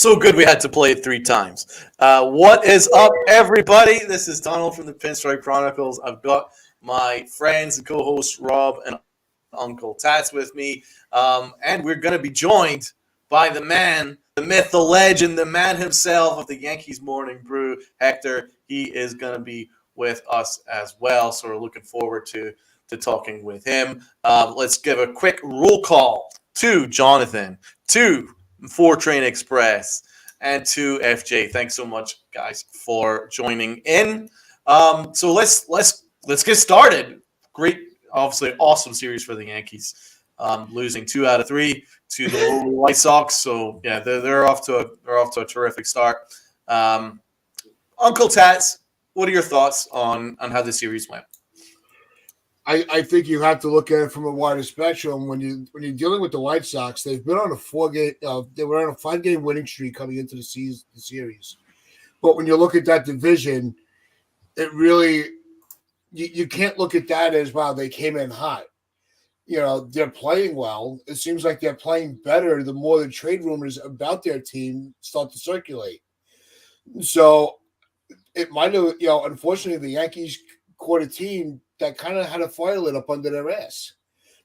so good we had to play it 3 times. What is up, everybody? This is Donald from the Pinstripe Chronicles. I've got my friends and co-hosts Rob and Uncle Tats with me, and we're going to be joined by the man, the myth, the legend, the man himself of the Yankees Morning Brew, Hector. He is going to be with us as well, so we're looking forward to talking with him. Let's give a quick roll call to Jonathan, to 4 Train Express, and to FJ. Thanks so much, guys, for joining in. So let's get started. Great, obviously, awesome series for the Yankees. Losing 2 out of 3 to the White Sox. So yeah, they're off to a terrific start. Uncle Tats, what are your thoughts on how the series went? I think you have to look at it from a wider spectrum. When you're dealing with the White Sox, they've been on a 5-game winning streak coming into the series. But when you look at that division, it really you can't look at that as, wow, they came in hot. They're playing well. It seems like they're playing better the more the trade rumors about their team start to circulate. So it might have, unfortunately, the Yankees caught a team that kind of had a fire lit up under their ass,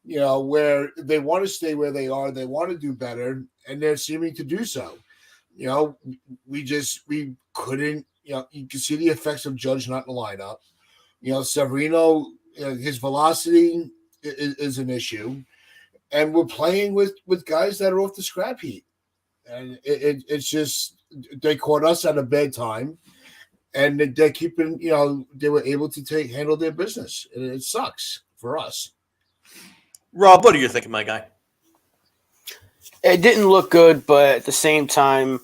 where they want to stay where they are, they want to do better, and they're seeming to do so. We couldn't, you can see the effects of Judge not in the lineup. Severino, his velocity is an issue, and we're playing with guys that are off the scrap heap, and it's just they caught us at a bad time. And they're keeping, they were able to handle their business. It sucks for us. Rob, what are you thinking, my guy? It didn't look good, but at the same time,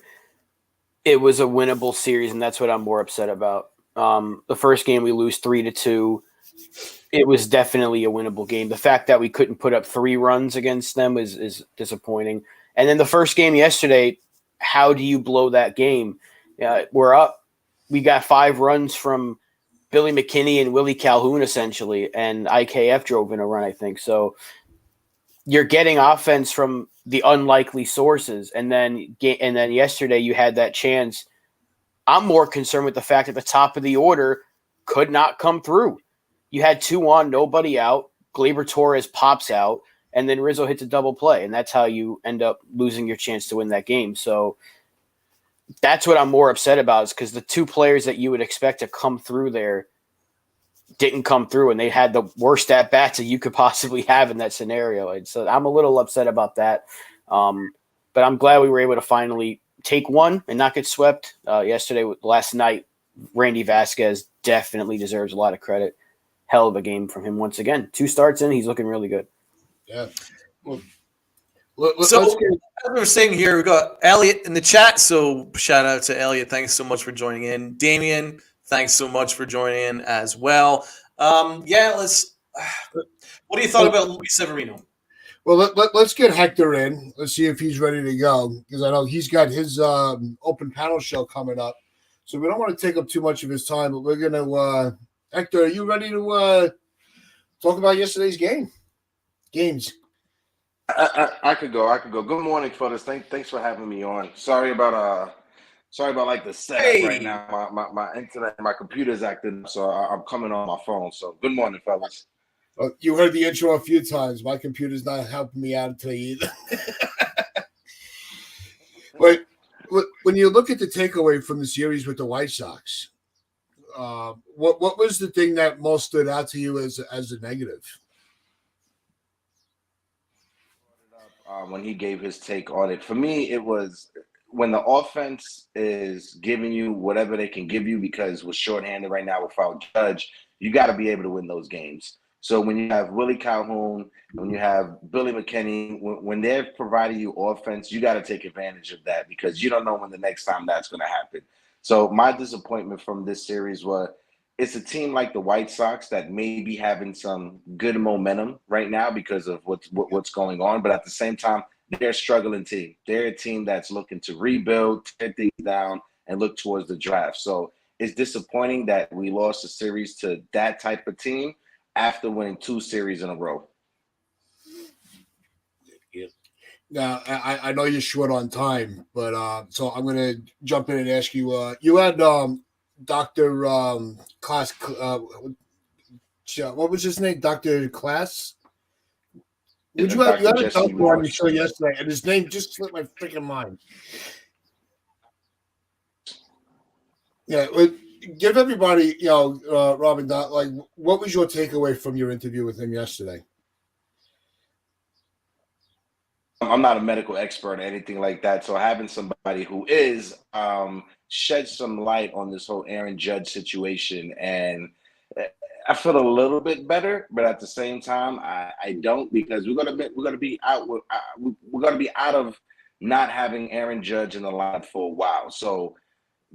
it was a winnable series, and that's what I'm more upset about. The first game we lose 3-2. It was definitely a winnable game. The fact that we couldn't put up 3 runs against them is disappointing. And then the first game yesterday, how do you blow that game? We're up. We got 5 runs from Billy McKinney and Willie Calhoun, essentially, and IKF drove in a run, I think. So you're getting offense from the unlikely sources, and then yesterday you had that chance. I'm more concerned with the fact that the top of the order could not come through. You had 2 on, nobody out. Gleyber Torres pops out, and then Rizzo hits a double play, and that's how you end up losing your chance to win that game. So that's what I'm more upset about, is because the 2 players that you would expect to come through there didn't come through, and they had the worst at-bats that you could possibly have in that scenario. And so I'm a little upset about that. But I'm glad we were able to finally take one and not get swept. Last night, Randy Vasquez definitely deserves a lot of credit. Hell of a game from him once again. 2 starts in, he's looking really good. Yeah. Well, as we were saying here, we got Elliot in the chat, so shout out to Elliot. Thanks so much for joining in. Damien, thanks so much for joining in as well. What do you thought about Luis Severino? Well, let's get Hector in. Let's see if he's ready to go, because I know he's got his open panel show coming up. So we don't want to take up too much of his time, but we're going to Hector, are you ready to talk about yesterday's games? I could go. Good morning, fellas. Thanks for having me on. Sorry about like the setup right now. My internet, my computer's acting, so I'm coming on my phone. So good morning, fellas. You heard the intro a few times. My computer's not helping me out today either. But when you look at the takeaway from the series with the White Sox, what was the thing that most stood out to you as a negative? When he gave his take on it, for me, it was when the offense is giving you whatever they can give you, because we're shorthanded right now without Judge. You got to be able to win those games. So when you have Willie Calhoun, when you have Billy McKinney, when they're providing you offense, you got to take advantage of that, because you don't know when the next time that's going to happen. So my disappointment from this series was, it's a team like the White Sox that may be having some good momentum right now because of what's going on. But at the same time, they're a struggling team. They're a team that's looking to rebuild, tear things down, and look towards the draft. So it's disappointing that we lost a series to that type of team after winning 2 series in a row. Now, I know you're short on time, but so I'm going to jump in and ask you. You had Dr. Class, what was his name? Dr. Class? You had Dr. a Jesse doctor on your Morse. show yesterday, and his name just slipped my freaking mind. Yeah, give everybody, Robin, like, what was your takeaway from your interview with him yesterday? I'm not a medical expert or anything like that, so having somebody who is shed some light on this whole Aaron Judge situation, and I feel a little bit better, but at the same time, I don't, because we're gonna be out we're gonna be out of not having Aaron Judge in the lineup for a while. So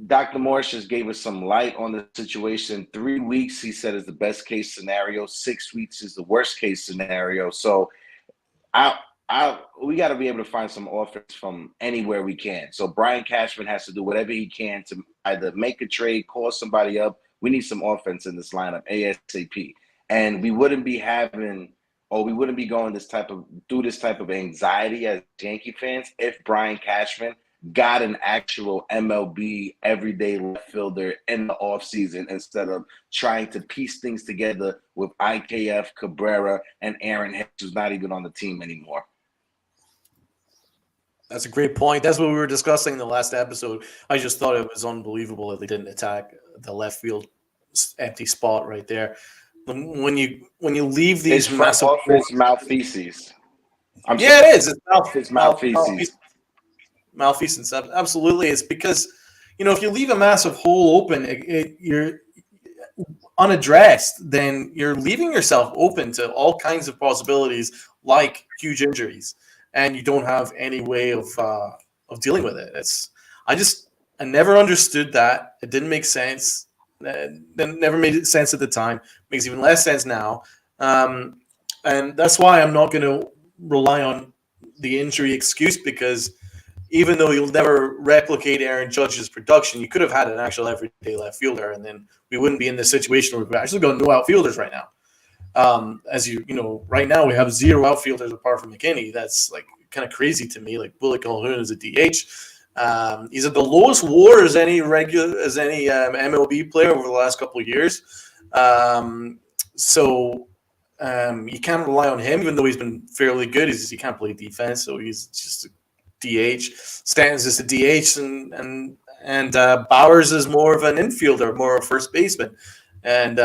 Dr. Morris just gave us some light on the situation. 3 weeks, he said, is the best case scenario. 6 weeks is the worst case scenario. So I, we got to be able to find some offense from anywhere we can. So Brian Cashman has to do whatever he can to either make a trade, call somebody up. We need some offense in this lineup ASAP, and we wouldn't be going through this type of anxiety as Yankee fans if Brian Cashman got an actual MLB everyday left fielder in the offseason instead of trying to piece things together with IKF, Cabrera, and Aaron Hicks, who's not even on the team anymore. That's a great point. That's what we were discussing in the last episode. I just thought it was unbelievable that they didn't attack the left field empty spot right there. When you leave these It's front massive office malfeasance. it is. It's Malfeasance. Malfeasance. Absolutely, it's because if you leave a massive hole open, you're unaddressed. Then you're leaving yourself open to all kinds of possibilities, like huge injuries, and you don't have any way of dealing with it. I never understood that. It didn't make sense. It never made sense at the time. Makes even less sense now. And that's why I'm not going to rely on the injury excuse, because even though you'll never replicate Aaron Judge's production, you could have had an actual everyday left fielder, and then we wouldn't be in this situation where we've actually got no outfielders right now. As right now we have 0 outfielders apart from McKinney. That's like kind of crazy to me. Like Bullock Calhoun is a DH. He's at the lowest WAR as any MLB player over the last couple of years. So you can't rely on him, even though he's been fairly good. He can't play defense, so he's just a DH. Stanton's just a DH, and Bowers is more of an infielder, more of a first baseman, and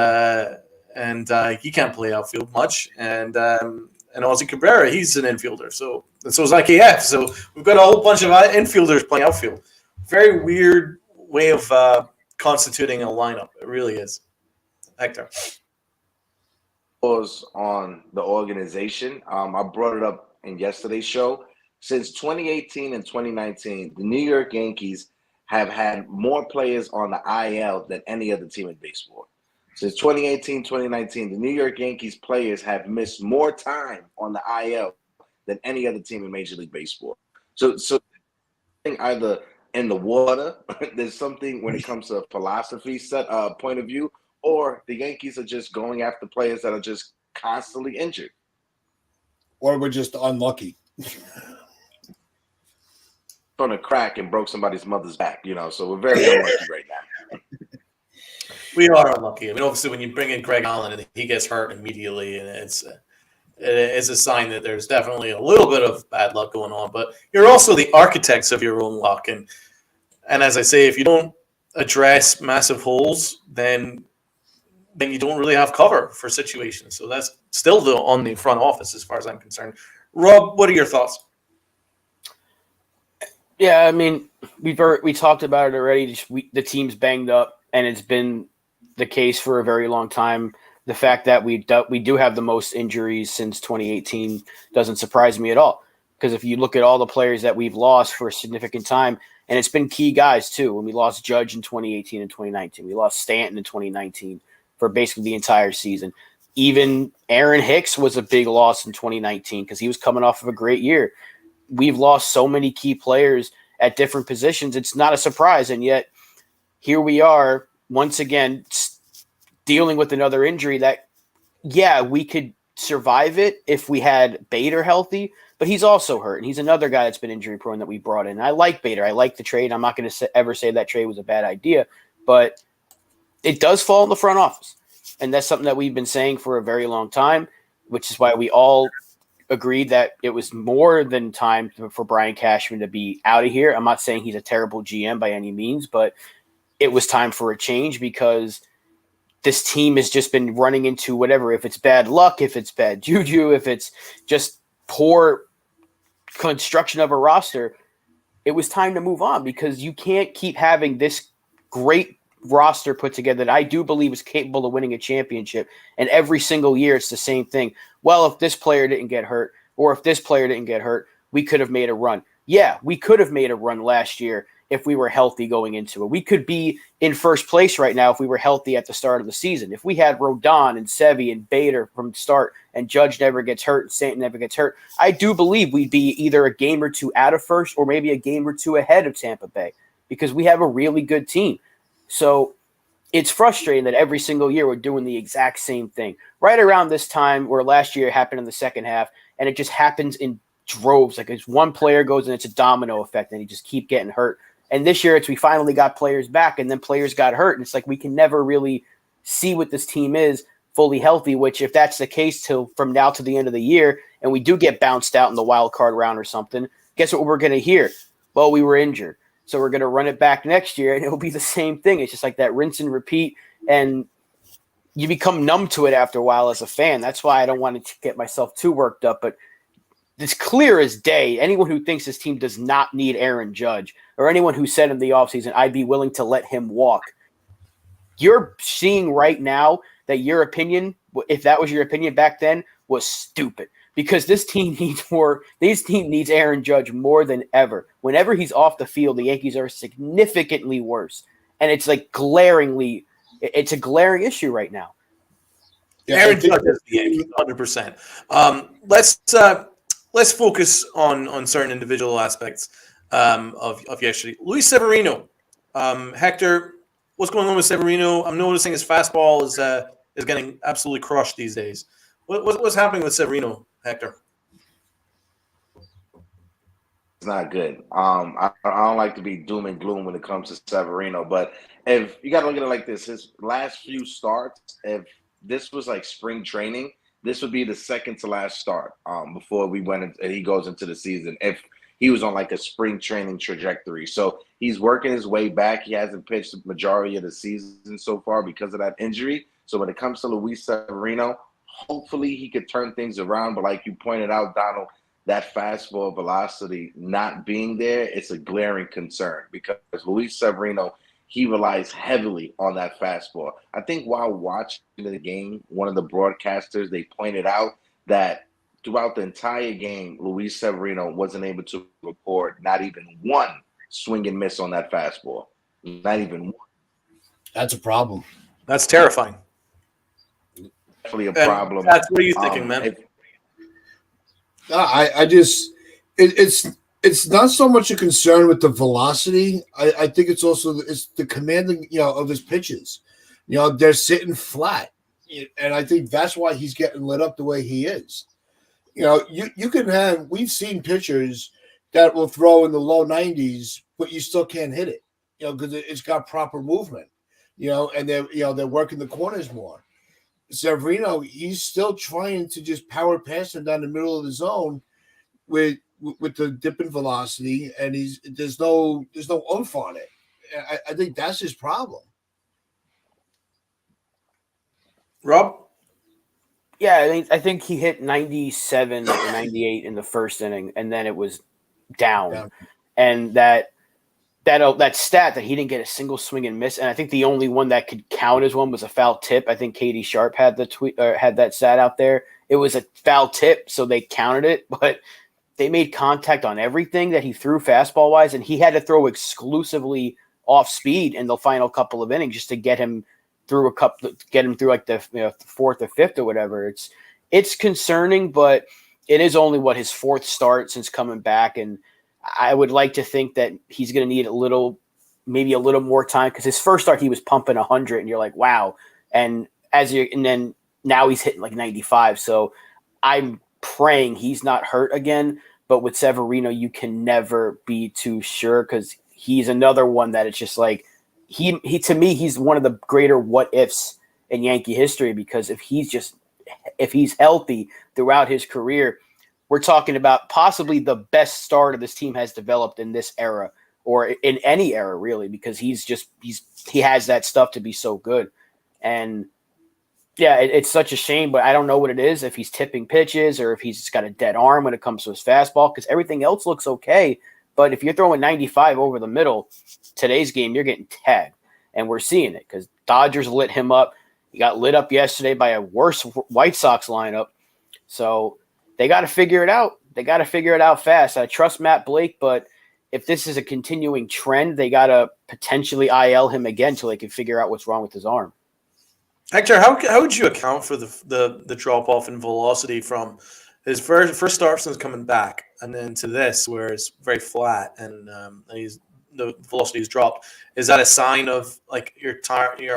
he can't play outfield much. And Ozzy Cabrera, he's an infielder, so is IKF. So we've got a whole bunch of infielders playing outfield. Very weird way of constituting a lineup. It really is. Hector. On the organization. I brought it up in yesterday's show. Since 2018 and 2019, the New York Yankees have had more players on the IL than any other team in baseball. Since 2018, 2019, the New York Yankees players have missed more time on the IL than any other team in Major League Baseball. So either in the water, there's something when it comes to a philosophy point of view, or the Yankees are just going after players that are just constantly injured. Or we're just unlucky. On a crack and broke somebody's mother's back, so we're very unlucky right now. We are unlucky. I mean, obviously, when you bring in Greg Allen and he gets hurt immediately, and it's a sign that there's definitely a little bit of bad luck going on. But you're also the architects of your own luck, and as I say, if you don't address massive holes, then you don't really have cover for situations. So that's still on the front office as far as I'm concerned. Rob, what are your thoughts? Yeah, I mean, we talked about it already. The team's banged up, and it's been the case for a very long time. The fact that we do have the most injuries since 2018 doesn't surprise me at all, because if you look at all the players that we've lost for a significant time, and it's been key guys too. When we lost Judge in 2018 and 2019, we lost Stanton in 2019 for basically the entire season. Even Aaron Hicks was a big loss in 2019 because he was coming off of a great year. We've lost so many key players at different positions. It's not a surprise. And yet here we are once again dealing with another injury that, yeah, we could survive it if we had Bader healthy, but he's also hurt, and he's another guy that's been injury prone that we brought in. I like Bader. I like the trade. I'm not going to ever say that trade was a bad idea, but it does fall in the front office, and that's something that we've been saying for a very long time, which is why we all agreed that it was more than time for Brian Cashman to be out of here. I'm not saying he's a terrible GM by any means, but it was time for a change because this team has just been running into whatever, if it's bad luck, if it's bad juju, if it's just poor construction of a roster. It was time to move on because you can't keep having this great roster put together that I do believe is capable of winning a championship. And every single year it's the same thing. Well, if this player didn't get hurt or if this player didn't get hurt, we could have made a run. Yeah, we could have made a run last year if we were healthy going into it. We could be in first place right now if we were healthy at the start of the season. If we had Rodon and Sevy and Bader from the start and Judge never gets hurt and Stanton never gets hurt, I do believe we'd be either a game or two out of first or maybe a game or two ahead of Tampa Bay because we have a really good team. So it's frustrating that every single year we're doing the exact same thing. Right around this time where last year it happened in the second half, and it just happens in droves. Like it's one player goes and it's a domino effect and he just keep getting hurt. And this year we finally got players back and then players got hurt. And it's like we can never really see what this team is fully healthy, which if that's the case till from now to the end of the year and we do get bounced out in the wild card round or something, guess what we're going to hear? Well, we were injured. So we're going to run it back next year, and it'll be the same thing. It's just like that rinse and repeat, and you become numb to it after a while as a fan. That's why I don't want to get myself too worked up, but it's clear as day. Anyone who thinks this team does not need Aaron Judge or anyone who said in the offseason, I'd be willing to let him walk, you're seeing right now that your opinion, if that was your opinion back then, was stupid. Because this team needs Aaron Judge more than ever. Whenever he's off the field, the Yankees are significantly worse. And it's like it's a glaring issue right now. Yeah, Aaron Judge is the Yankees, 100%. Let's focus on certain individual aspects of yesterday. Luis Severino. Hector, what's going on with Severino? I'm noticing his fastball is getting absolutely crushed these days. What's happening with Severino, Hector? It's not good. I don't like to be doom and gloom when it comes to Severino, but if you got to look at it like this, his last few starts, if this was like spring training, this would be the second to last start before we went and he goes into the season. If he was on like a spring training trajectory, so he's working his way back. He hasn't pitched the majority of the season so far because of that injury. So when it comes to Luis Severino, hopefully he could turn things around. But like you pointed out, Donald, that fastball velocity not being there, it's a glaring concern because Luis Severino, he relies heavily on that fastball. I think while watching the game, one of the broadcasters, they pointed out that throughout the entire game, Luis Severino wasn't able to record not even one swing and miss on that fastball. Not even one. That's a problem. That's terrifying. Definitely a problem. That's what are you thinking, man? It's not so much a concern with the velocity. I think it's also it's the commanding, of his pitches. They're sitting flat, and I think that's why he's getting lit up the way he is. You can have. We've seen pitchers that will throw in the low 90s, but you still can't hit it. Because it's got proper movement. And they're working the corners more. Severino, he's still trying to just power pass him down the middle of the zone with the dipping velocity, and there's no oomph on it. I think that's his problem. Rob? Yeah, I think he hit 97 or 98 in the first inning, and then it was down. Yeah. And that stat that he didn't get a single swing and miss, and I think the only one that could count as one was a foul tip. I think Katie Sharp had had that stat out there. It was a foul tip, so they counted it, but they made contact on everything that he threw fastball wise, and he had to throw exclusively off speed in the final couple of innings just to get him through like the fourth or fifth or whatever. It's concerning, but it is only his fourth start since coming back, and I would like to think that he's going to need maybe a little more time because his first start he was pumping 100, and you're like, wow. And then now he's hitting like 95. So I'm praying he's not hurt again. But with Severino, you can never be too sure because he's another one that it's just like he to me, he's one of the greater what ifs in Yankee history because if he's healthy throughout his career, we're talking about possibly the best starter this team has developed in this era or in any era really, because he has that stuff to be so good. And yeah, it's such a shame, but I don't know what it is, if he's tipping pitches or if he's just got a dead arm when it comes to his fastball, because everything else looks okay. But if you're throwing 95 over the middle, today's game, you're getting tagged. And we're seeing it because Dodgers lit him up. He got lit up yesterday by a worse White Sox lineup. So they got to figure it out. They got to figure it out fast. I trust Matt Blake, but if this is a continuing trend, they got to potentially IL him again until they can figure out what's wrong with his arm. Hector, how would you account for the drop off in velocity from his first start since coming back, and then to this where it's very flat and the velocity has dropped? Is that a sign of like your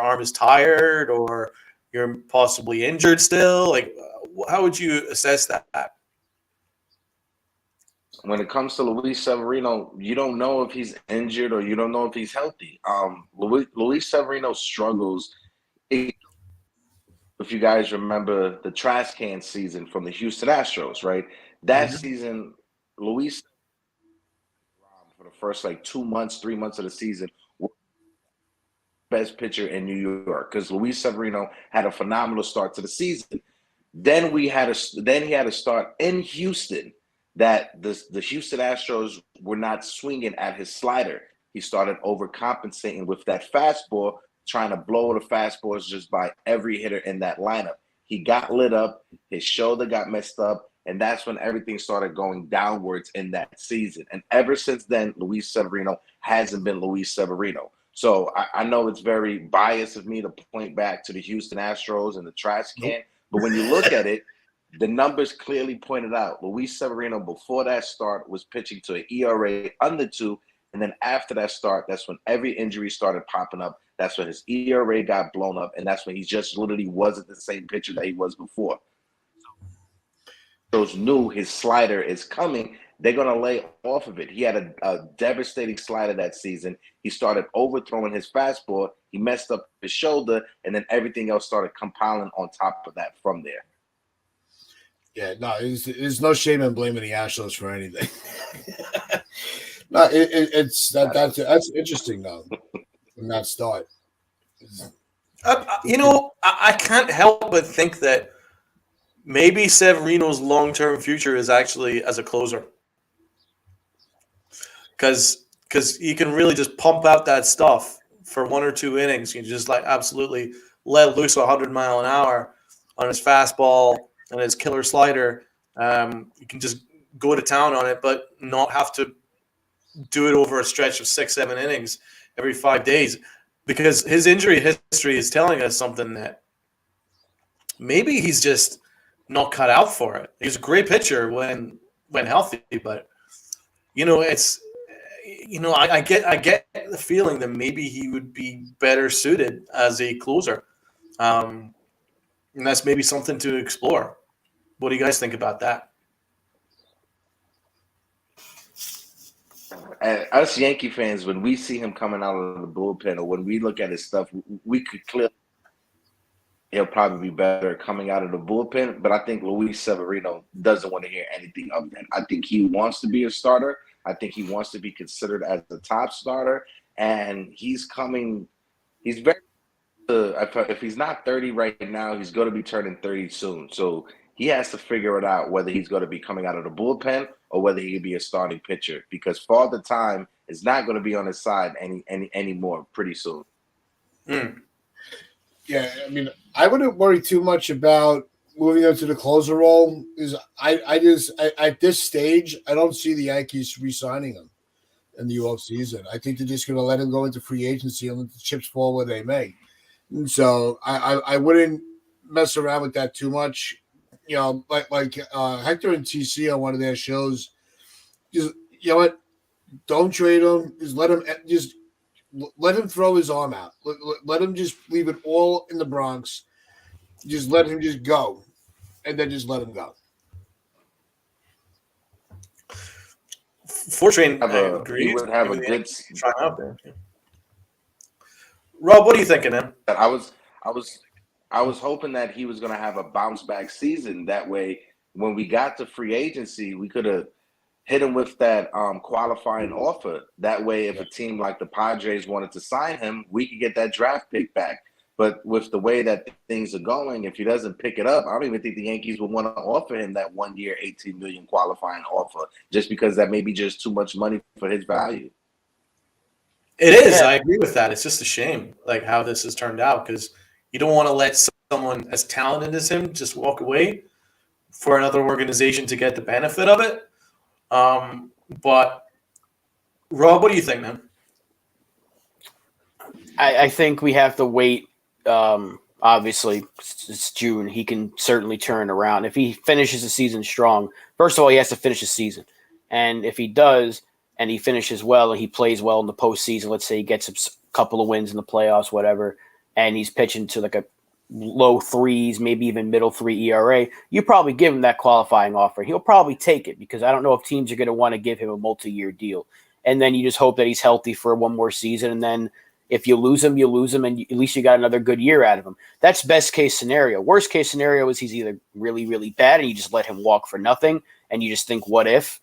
arm is tired, or you're possibly injured still? Like, how would you assess that? When it comes to Luis Severino, you don't know if he's injured or you don't know if he's healthy. Luis Severino struggles. If you guys remember the trash can season from the Houston Astros, right? That season, Luis, for the first like 2 months, 3 months of the season, was the best pitcher in New York because Luis Severino had a phenomenal start to the season. Then he had to start in Houston that the Houston Astros were not swinging at his slider. He started overcompensating with that fastball, trying to blow the fastballs just by every hitter in that lineup. He got lit up, his shoulder got messed up, and that's when everything started going downwards in that season. And ever since then, Luis Severino hasn't been Luis Severino. So I know it's very biased of me to point back to the Houston Astros and the trash can, but when you look at it, the numbers clearly pointed out Luis Severino before that start was pitching to an ERA under 2, and then after that start, that's when every injury started popping up. That's when his ERA got blown up, and that's when he just literally wasn't the same pitcher that he was before. Those knew his slider is coming. They're going to lay off of it. He had a devastating slider that season. He started overthrowing his fastball. He messed up his shoulder, and then everything else started compiling on top of that from there. Yeah, no, there's no shame in blaming the Astros for anything. No, that's interesting though. From that start, I can't help but think that maybe Severino's long-term future is actually as a closer, because you can really just pump out that stuff for 1 or 2 innings. You just like absolutely let loose 100 mile an hour on his fastball and his killer slider. You can just go to town on it, but not have to do it over a stretch of 6-7 innings every 5 days, because his injury history is telling us something that maybe he's just not cut out for it. He's a great pitcher when healthy, but I get the feeling that maybe he would be better suited as a closer, and that's maybe something to explore. What do you guys think about that? And us Yankee fans, when we see him coming out of the bullpen or when we look at his stuff, we could clearly he'll probably be better coming out of the bullpen. But I think Luis Severino doesn't want to hear anything of that. I think he wants to be a starter. I think he wants to be considered as the top starter. And he's very if he's not 30 right now, he's going to be turning 30 soon. So he has to figure it out whether he's going to be coming out of the bullpen or whether he can be a starting pitcher, because Father Time is not going to be on his side anymore pretty soon. Yeah, I mean, I wouldn't worry too much about moving into the closer role. Is I at this stage, I don't see the Yankees re-signing him in the offseason. I think they're just going to let him go into free agency and let the chips fall where they may. And so I wouldn't mess around with that too much. You know, like Hector and TC on one of their shows, just don't trade him. Just let him throw his arm out. Let him just leave it all in the Bronx. just let him just go, and then just let him go. Fortune, I He agree. would have a Maybe the good. Yankees try him out there. Yeah. Rob, what are you thinking, man? I was I was hoping that he was going to have a bounce back season. That way, when we got to free agency, we could have hit him with that qualifying offer. That way, if a team like the Padres wanted to sign him, we could get that draft pick back. But with the way that things are going, if he doesn't pick it up, I don't even think the Yankees would want to offer him that 1 year, $18 million qualifying offer, just because that may be just too much money for his value. It is. Yeah. I agree with that. It's just a shame, like how this has turned out, because you don't want to let someone as talented as him just walk away for another organization to get the benefit of it. But Rob, what do you think, man? I think we have to wait. Obviously, it's June. He can certainly turn around. If he finishes the season strong, first of all, he has to finish the season. And if he does, and he finishes well, and he plays well in the postseason, let's say he gets a couple of wins in the playoffs, whatever, and he's pitching to like a low threes, maybe even middle 3 ERA, you probably give him that qualifying offer. He'll probably take it because I don't know if teams are going to want to give him a multi-year deal. And then you just hope that he's healthy for one more season, and then if you lose him, and at least you got another good year out of him. That's best case scenario. Worst case scenario is he's either really, really bad and you just let him walk for nothing, and you just think, what if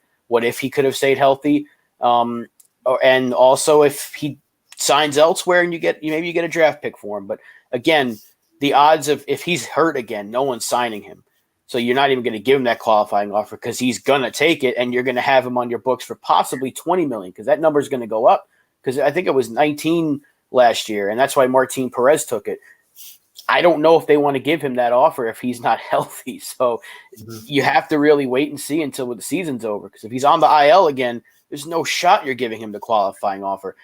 he could have stayed healthy? And also if he signs elsewhere and maybe you get a draft pick for him. But again, the odds of if he's hurt again, no one's signing him. So you're not even going to give him that qualifying offer because he's going to take it, and you're going to have him on your books for possibly $20 million because that number is going to go up. Because I think it was 19 last year, and that's why Martin Perez took it. I don't know if they want to give him that offer if he's not healthy. So you have to really wait and see until the season's over. Because if he's on the IL again, there's no shot you're giving him the qualifying offer.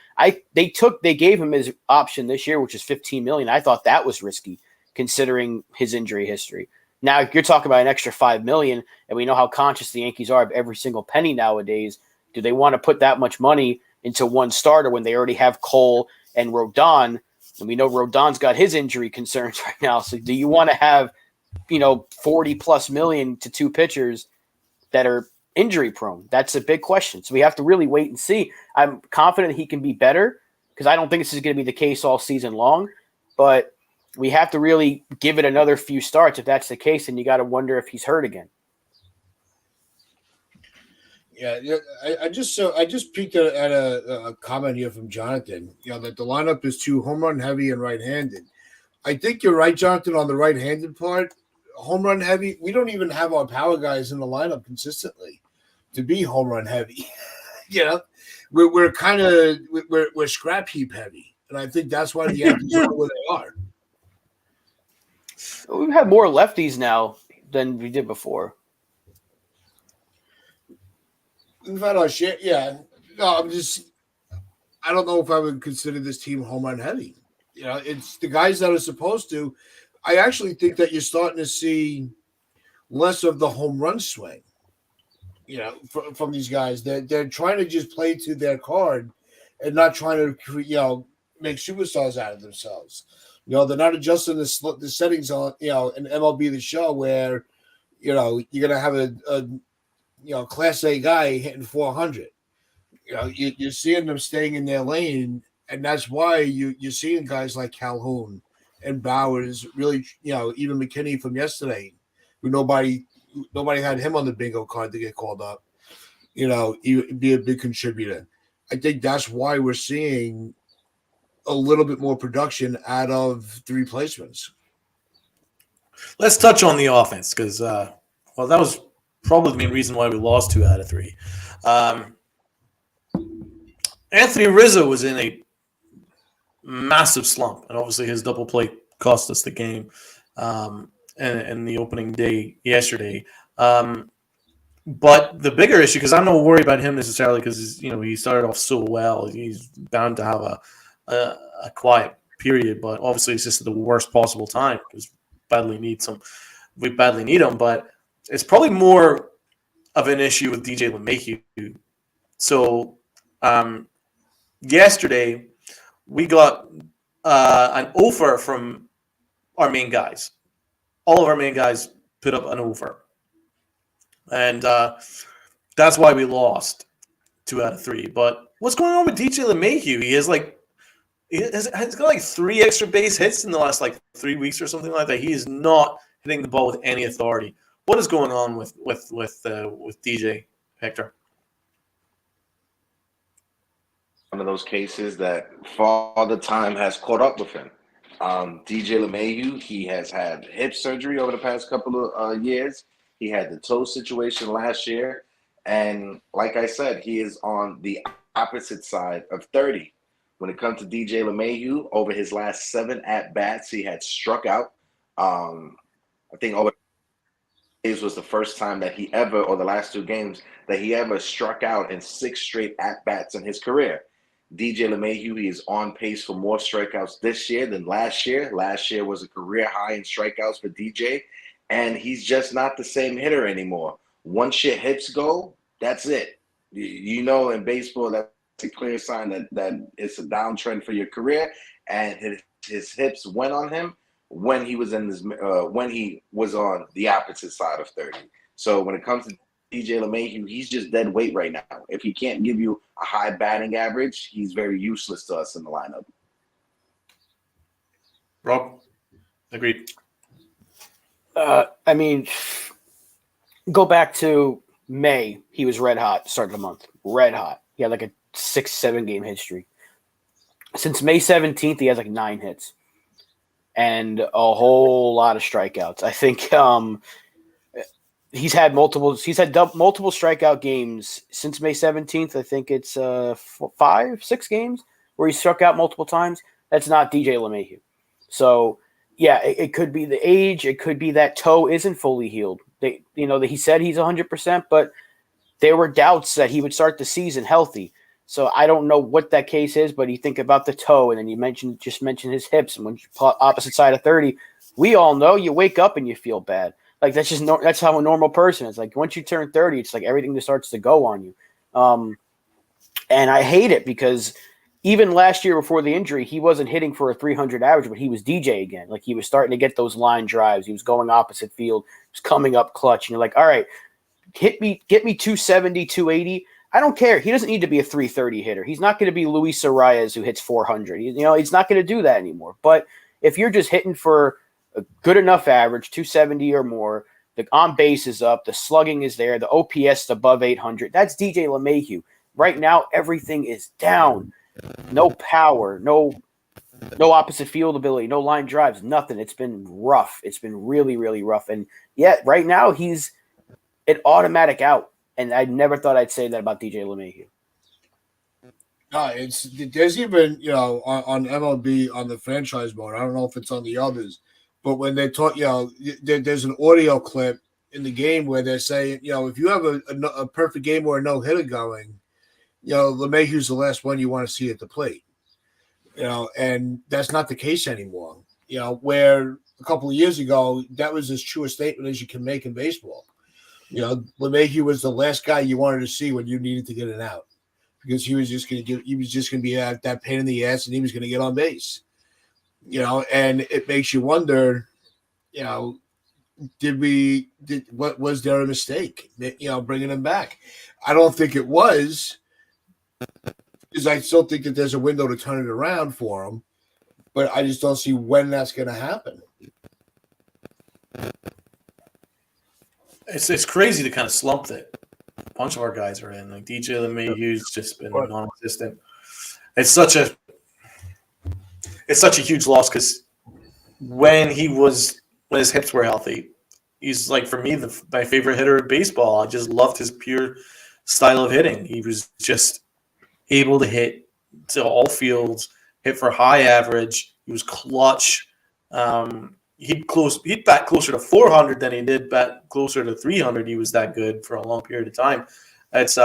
They gave him his option this year, which is $15 million. I thought that was risky considering his injury history. Now you're talking about an extra $5 million, and we know how conscious the Yankees are of every single penny nowadays. Do they want to put that much money into one starter when they already have Cole and Rodon? And we know Rodon's got his injury concerns right now. So do you want to have, 40 plus million to two pitchers that are injury prone? That's a big question. So we have to really wait and see. I'm confident he can be better because I don't think this is going to be the case all season long, but we have to really give it another few starts. If that's the case, then you got to wonder if he's hurt again. Yeah, I just peeked at a comment here from Jonathan. That the lineup is too home run heavy and right-handed. I think you're right, Jonathan, on the right-handed part. Home run heavy. We don't even have our power guys in the lineup consistently to be home run heavy. We're kind of we're scrap heap heavy, and I think that's why the Yankees are where they are. We've had more lefties now than we did before. We've had our share. Yeah. No, I don't know if I would consider this team home run heavy. It's the guys that are supposed to. I actually think that you're starting to see less of the home run swing, from these guys. They're trying to just play to their card and not trying to, make superstars out of themselves. They're not adjusting the settings on, in MLB The Show where, you're going to have a Class A guy hitting 400. You're seeing them staying in their lane, and that's why you're seeing guys like Calhoun and Bowers, really, even McKinney from yesterday, who nobody had him on the bingo card to get called up, be a big contributor. I think that's why we're seeing a little bit more production out of the replacements. Let's touch on the offense because, that was probably the main reason why we lost 2 out of 3. Anthony Rizzo was in a massive slump, and obviously his double play cost us the game in the opening day yesterday. But the bigger issue, because I'm not worried about him necessarily, because he started off so well, he's bound to have a quiet period. But obviously, it's just at the worst possible time because we badly need him. But it's probably more of an issue with DJ LeMahieu. So yesterday, we got an offer from our main guys. all of our main guys put up an over. And that's why we lost 2 out of 3. But what's going on with DJ LeMahieu? He's got like 3 extra base hits in the last like 3 weeks or something like that. He is not hitting the ball with any authority. What is going on with DJ, Hector? One of those cases that Father Time has caught up with him. DJ LeMahieu, he has had hip surgery over the past couple of years. He had the toe situation last year. And like I said, he is on the opposite side of 30. When it comes to DJ LeMahieu, over his last 7 at-bats, he had struck out. I think over was the first time that he ever, or the last 2 games, that he ever struck out in 6 straight at-bats in his career. DJ LeMahieu, he is on pace for more strikeouts this year than last year. Last year was a career high in strikeouts for DJ, and he's just not the same hitter anymore. Once your hips go, that's it. You know, in baseball, that's a clear sign that it's a downtrend for your career, and his hips went on him when he was when he was on the opposite side of 30. So when it comes to DJ LeMahieu, he's just dead weight right now. If he can't give you a high batting average, he's very useless to us in the lineup. Rob, agreed. I mean, go back to May. He was red hot, start of the month. Red hot. He had like a 6-7 game hit streak. Since May 17th, he has like 9 hits and a whole lot of strikeouts. I think he's had multiple strikeout games since May 17th. I think it's 5-6 games where he struck out multiple times. That's not DJ LeMahieu. So yeah, it could be the age. It could be that toe isn't fully healed. He said he's 100%, but there were doubts that he would start the season healthy. So I don't know what that case is, but you think about the toe, and then you mentioned his hips, and when you plot opposite side of 30, we all know you wake up and you feel bad. Like that's just that's how a normal person is. Like once you turn 30, it's like everything just starts to go on you. And I hate it because even last year before the injury, he wasn't hitting for a 300 average, but he was DJ again. Like he was starting to get those line drives. He was going opposite field. He was coming up clutch. And you're like, all right, get me 270, 280. I don't care. He doesn't need to be a 330 hitter. He's not going to be Luis Arias who hits 400. He's not going to do that anymore. But if you're just hitting for a good enough average, 270 or more, the on base is up, the slugging is there, the OPS is above 800. That's DJ LeMahieu. Right now, everything is down. No power, no opposite field ability, no line drives, nothing. It's been rough. It's been really, really rough. And yet, right now, he's an automatic out. And I never thought I'd say that about DJ LeMahieu. No, there's even, on MLB, on the franchise mode, I don't know if it's on the others, but when they talk, there's an audio clip in the game where they're saying, if you have a perfect game or a no-hitter going, LeMahieu's the last one you want to see at the plate. And that's not the case anymore. Where a couple of years ago, that was as true a statement as you can make in baseball. LeMahieu was the last guy you wanted to see when you needed to get it out because he was just going to be that pain in the ass and he was going to get on base. And it makes you wonder, what was there a mistake, bringing him back? I don't think it was, because I still think that there's a window to turn it around for him, but I just don't see when that's going to happen. It's crazy to kind of slump that a bunch of our guys are in. Like DJ LeMahieu's just been non-existent. It's such a huge loss because when his hips were healthy, he's like, for me, my favorite hitter in baseball. I just loved his pure style of hitting. He was just able to hit to all fields, hit for high average. He was clutch. He'd bat closer to 400 than he did bat closer to 300. He was that good for a long period of time. It's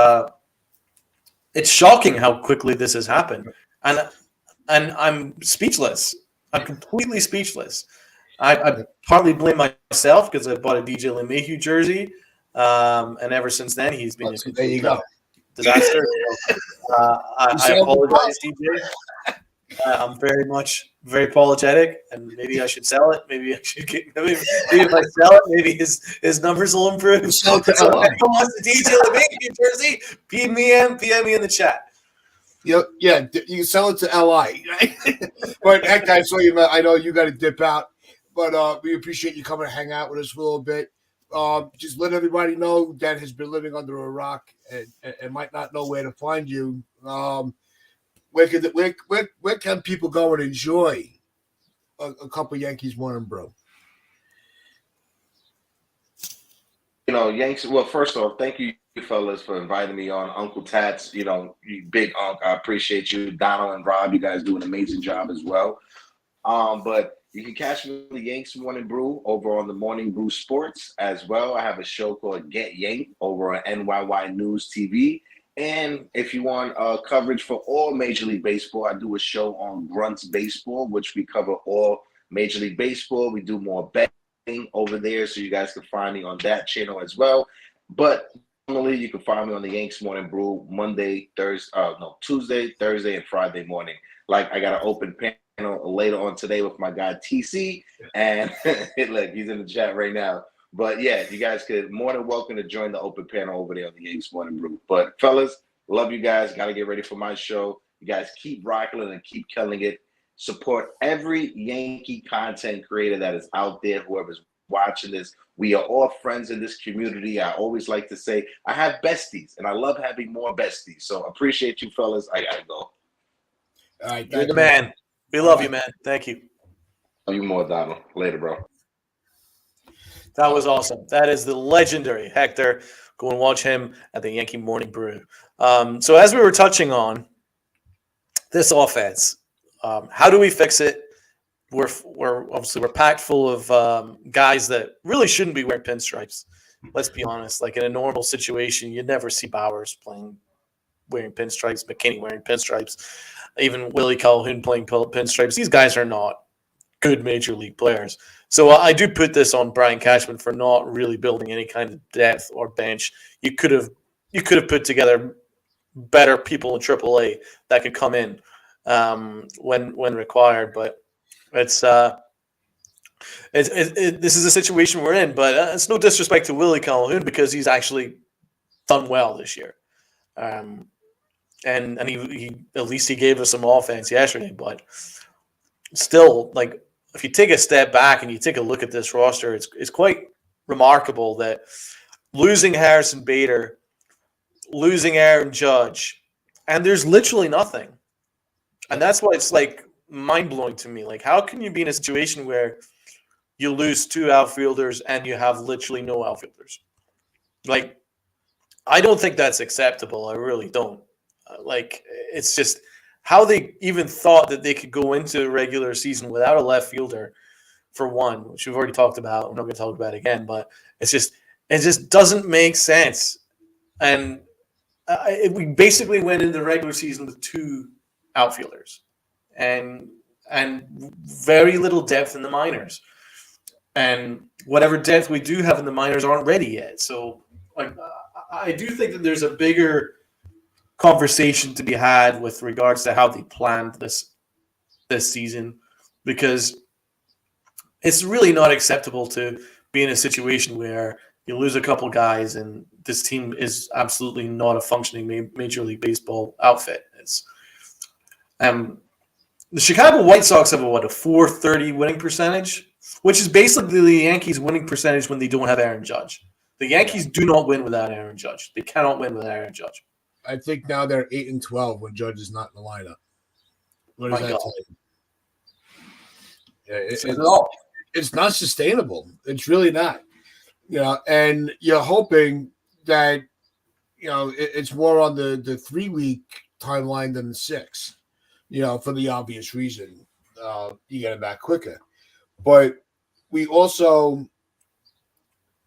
shocking how quickly this has happened, and I'm speechless. I'm completely speechless. I partly blame myself because I bought a DJ LeMahieu jersey, and ever since then he's been a complete disaster. I apologize, DJ. I'm very very apologetic, and maybe I should sell it. Maybe I should maybe if I sell it, maybe his numbers will improve. Sell it to So if LI. anyone wants to detail it, maybe New Jersey, PM me in the chat. Yeah, you can sell it to LI. But heck, I saw you. I know you got to dip out, but we appreciate you coming to hang out with us for a little bit. Just let everybody know that has been living under a rock and might not know where to find you. Where can people go and enjoy a cup of Yankees morning brew? Yanks. Well, first off, thank you, fellas, for inviting me on. Uncle Tats, you big Unc. I appreciate you. Donald and Rob, you guys do an amazing job as well. But you can catch me on the Yanks Morning Brew over on the Morning Brew Sports as well. I have a show called Get Yank over on NYY News TV. And if you want coverage for all Major League Baseball, I do a show on Grunts Baseball, which we cover all Major League Baseball. We do more betting over there, so you guys can find me on that channel as well. But normally you can find me on the Yanks Morning Brew Tuesday, Thursday, and Friday morning. Like I got an open panel later on today with my guy TC, and look, he's in the chat right now. But yeah, you guys could more than welcome to join the open panel over there on the Yankees Morning Brew. But fellas, love you guys. Got to get ready for my show. You guys keep rocking and keep killing it. Support every Yankee content creator that is out there, whoever's watching this. We are all friends in this community. I always like to say I have besties, and I love having more besties. So appreciate you, fellas. I gotta go. All right, You're the man. We love you, man. Thank you. Love you more, Donald. Later, bro. That was awesome. That is the legendary Hector. Go and watch him at the Yankee Morning Brew. So as we were touching on this offense, how do we fix it? We're packed full of guys that really shouldn't be wearing pinstripes. Let's be honest. Like in a normal situation, you'd never see Bowers wearing pinstripes, McKinney wearing pinstripes, even Willie Calhoun playing pinstripes. These guys are not good major league players. So I do put this on Brian Cashman for not really building any kind of depth or bench. You could have put together better people in AAA that could come in when required. But this is a situation we're in. But it's no disrespect to Willie Calhoun because he's actually done well this year, and he at least he gave us some offense yesterday. But still, like, if you take a step back and you take a look at this roster, it's quite remarkable that losing Harrison Bader, losing Aaron Judge, and there's literally nothing. And that's why it's like mind-blowing to me. Like, how can you be in a situation where you lose two outfielders and you have literally no outfielders? Like, I don't think that's acceptable. I really don't. It's just how they even thought that they could go into the regular season without a left fielder, for one, which we've already talked about. We're not going to talk about it again, but it just doesn't make sense. And we basically went into the regular season with two outfielders and very little depth in the minors. And whatever depth we do have in the minors aren't ready yet. So, I do think that there's a bigger conversation to be had with regards to how they planned this season, because it's really not acceptable to be in a situation where you lose a couple guys and this team is absolutely not a functioning Major League Baseball outfit. It's the Chicago White Sox have a .430 winning percentage, which is basically the Yankees' winning percentage when they don't have Aaron Judge. The Yankees do not win without Aaron Judge. They cannot win without Aaron Judge. I think now they're 8-12 when Judge is not in the lineup. What does that tell you? It's not sustainable. It's really not. And you're hoping that it's more on the 3-week timeline than the 6. For the obvious reason, you get it back quicker. But we also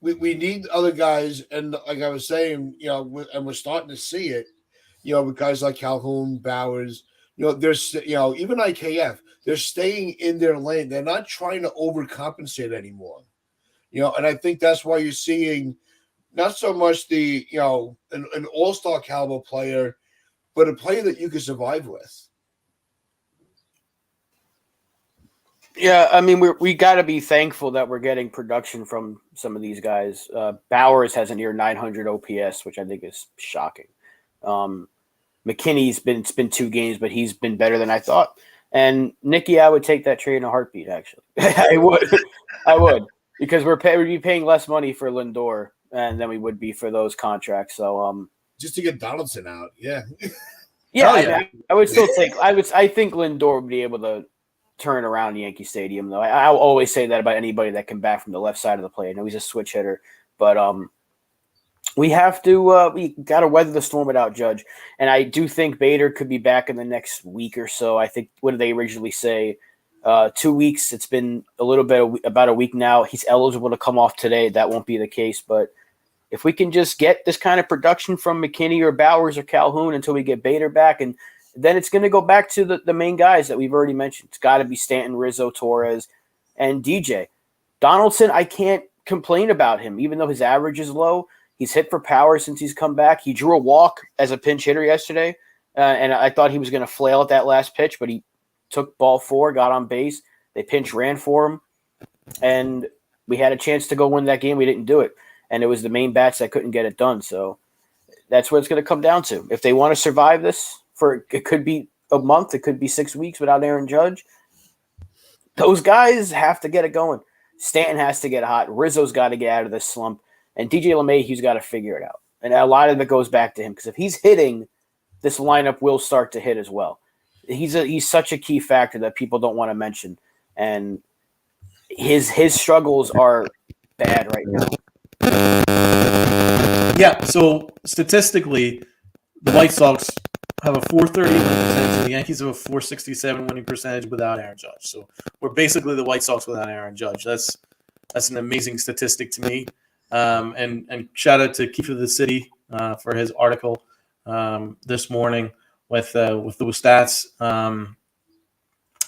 we need other guys, and like I was saying, and we're starting to see it, with guys like Calhoun, Bowers, there's, even IKF, they're staying in their lane. They're not trying to overcompensate anymore, and I think that's why you're seeing not so much the, an all-star caliber player, but a player that you can survive with. Yeah, I mean, we got to be thankful that we're getting production from some of these guys. Bowers has a near 900 OPS, which I think is shocking. Um, McKinney's it's been 2 games, but he's been better than I thought. And Nicky, I would take that trade in a heartbeat. Actually, I would, because we'd be paying less money for Lindor and than we would be for those contracts. So, just to get Donaldson out. Yeah. yeah, Hell yeah. I mean, I would still take. I think Lindor would be able to turn around Yankee Stadium, though. I'll always say that about anybody that can bat from the left side of the plate. I know he's a switch hitter, but we have to we got to weather the storm without Judge. And I do think Bader could be back in the next week or so. I think, what did they originally say? 2 weeks. It's been a little bit about a week now. He's eligible to come off today. That won't be the case, but if we can just get this kind of production from McKinney or Bowers or Calhoun until we get Bader back, and then it's going to go back to the main guys that we've already mentioned. It's got to be Stanton, Rizzo, Torres, and DJ. Donaldson, I can't complain about him, even though his average is low. He's hit for power since he's come back. He drew a walk as a pinch hitter yesterday, and I thought he was going to flail at that last pitch, but he took ball 4, got on base. They pinch ran for him, and we had a chance to go win that game. We didn't do it, and it was the main bats that couldn't get it done. So that's what it's going to come down to. If they want to survive this, it could be a month, it could be 6 weeks without Aaron Judge, those guys have to get it going. Stanton has to get hot. Rizzo's got to get out of this slump. And DJ LeMahieu's got to figure it out. And a lot of it goes back to him, because if he's hitting, this lineup will start to hit as well. He's such a key factor that people don't want to mention. And his struggles are bad right now. Yeah, so statistically, the White Sox have a 430 winning percentage, and the Yankees have a 467 winning percentage without Aaron Judge. So we're basically the White Sox without Aaron Judge. That's an amazing statistic to me. And shout out to Keith of the City for his article this morning with those stats.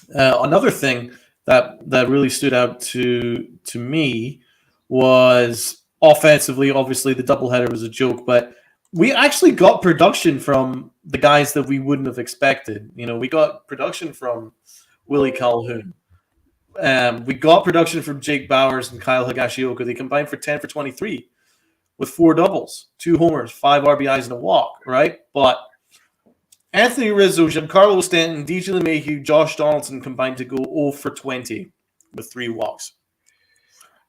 Another thing that really stood out to me was offensively. Obviously, the doubleheader was a joke, but we actually got production from the guys that we wouldn't have expected. You know, we got production from Willie Calhoun. We got production from Jake Bowers and Kyle Higashioka. They combined for 10 for 23 with 4 doubles, 2 homers, 5 RBIs, and a walk, right? But Anthony Rizzo, Giancarlo Stanton, DJ LeMahieu, Josh Donaldson combined to go 0 for 20 with 3 walks.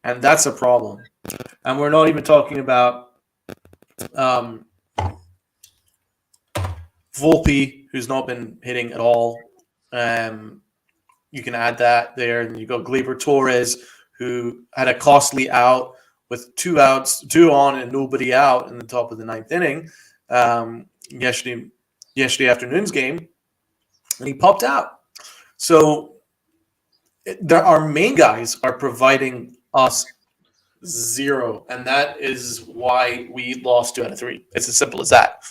And that's a problem. And we're not even talking about Volpe, who's not been hitting at all. You can add that there. And you got Gleyber Torres, who had a costly out with 2 outs, 2 on and nobody out in the top of the 9th inning yesterday afternoon's game, and he popped out. So our main guys are providing us 0, and that is why we lost 2 out of 3. It's as simple as that.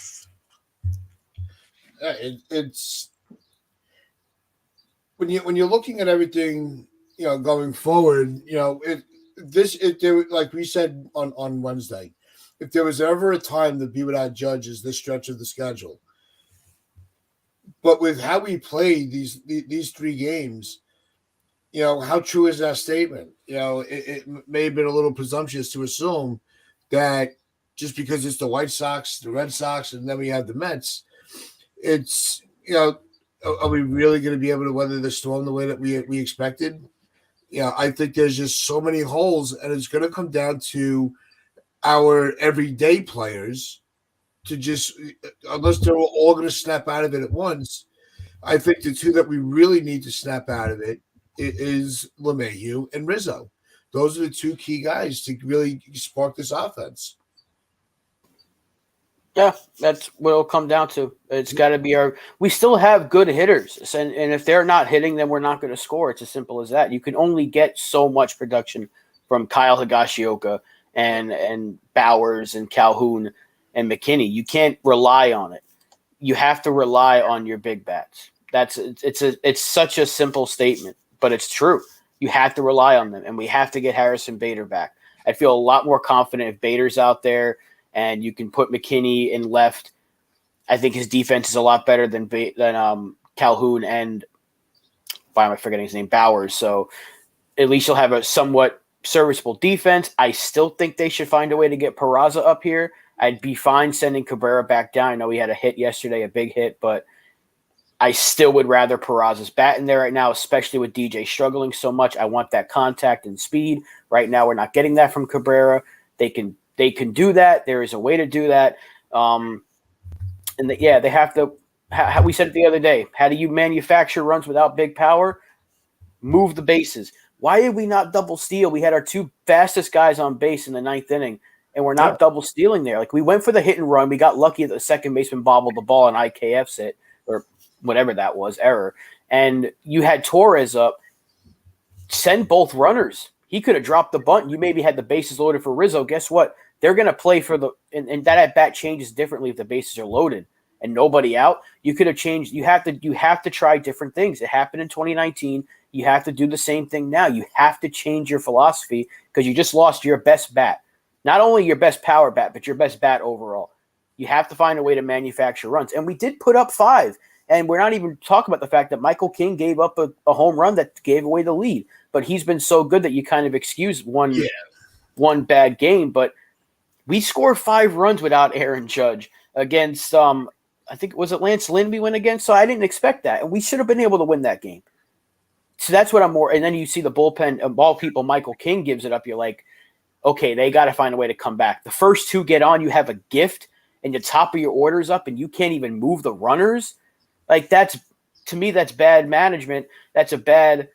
It's when you're looking at everything, going forward, like we said on Wednesday, if there was ever a time to be without Judges, this stretch of the schedule. But with how we played these 3 games, how true is that statement? It may have been a little presumptuous to assume that just because it's the White Sox, the Red Sox, and then we have the Mets, it's, are we really going to be able to weather the storm the way that we expected? I think there's just so many holes, and it's going to come down to our everyday players to just, unless they're all going to snap out of it at once. I think the 2 that we really need to snap out of it is LeMahieu and Rizzo. Those are the 2 key guys to really spark this offense. Yeah, that's what it'll come down to. It's got to be we still have good hitters, and if they're not hitting, then we're not going to score. It's as simple as that. You can only get so much production from Kyle Higashioka and Bowers and Calhoun and McKinney. You can't rely on it. You have to rely on your big bats. It's such a simple statement, but it's true. You have to rely on them, and we have to get Harrison Bader back. I feel a lot more confident if Bader's out there and you can put McKinney in left. I think his defense is a lot better than Calhoun and why am I forgetting his name? Bowers. So at least you'll have a somewhat serviceable defense. I still think they should find a way to get Peraza up here. I'd be fine sending Cabrera back down. I know he had a hit yesterday, a big hit, but I still would rather Peraza's bat in there right now, especially with DJ struggling so much. I want that contact and speed. Right now, we're not getting that from Cabrera. They can do that. There is a way to do that. They have to. How we said it the other day. How do you manufacture runs without big power? Move the bases. Why did we not double steal? We had our two fastest guys on base in the ninth inning, and we're not double stealing there. Like, we went for the hit and run. We got lucky that the second baseman bobbled the ball and IKF's it, or whatever that was, error. And you had Torres up. Send both runners. He could have dropped the bunt. You maybe had the bases loaded for Rizzo. Guess what? They're going to play for and that at bat changes differently if the bases are loaded and nobody out. You could have changed. You have to try different things. It happened in 2019. You have to do the same thing now. You have to change your philosophy because you just lost your best bat. Not only your best power bat, but your best bat overall. You have to find a way to manufacture runs. And we did put up 5. And we're not even talking about the fact that Michael King gave up a home run that gave away the lead. But he's been so good that you kind of excuse one bad game. But we scored 5 runs without Aaron Judge against, I think, was it Lance Lynn we went against? So I didn't expect that. And we should have been able to win that game. So that's what I'm more – and then you see the bullpen of ball people, Michael King gives it up. You're like, okay, they got to find a way to come back. The first 2 get on, you have a gift, and the top of your order's up, and you can't even move the runners. Like, to me, that's bad management. It's a bad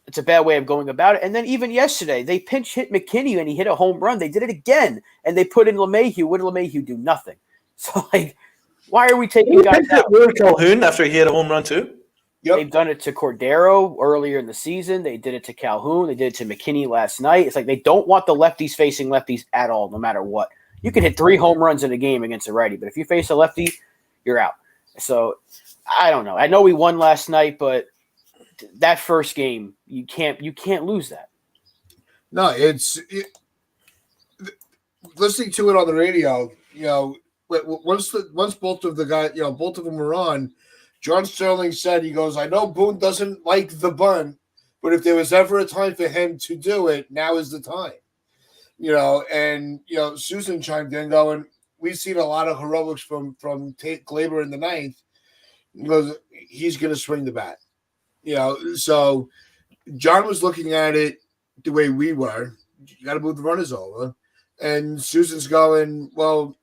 way of going about it. And then even yesterday, they pinch hit McKinney and he hit a home run. They did it again, and they put in LeMahieu. What did LeMahieu do? Nothing. So, like, why are we taking guys out? Calhoun after he hit a home run too. Yep. They've done it to Cordero earlier in the season. They did it to Calhoun. They did it to McKinney last night. It's like they don't want the lefties facing lefties at all, no matter what. You can hit 3 home runs in a game against a righty, but if you face a lefty, you're out. So I don't know. I know we won last night, but that first game, you can't lose that. No, listening to it on the radio. Once both of the guys, both of them were on. John Sterling said, he goes, I know Boone doesn't like the bunt, but if there was ever a time for him to do it, now is the time. Susan chimed in going, we've seen a lot of heroics from Glaber in the ninth. He goes, he's going to swing the bat. So John was looking at it the way we were. You got to move the runners over. And Susan's going, well,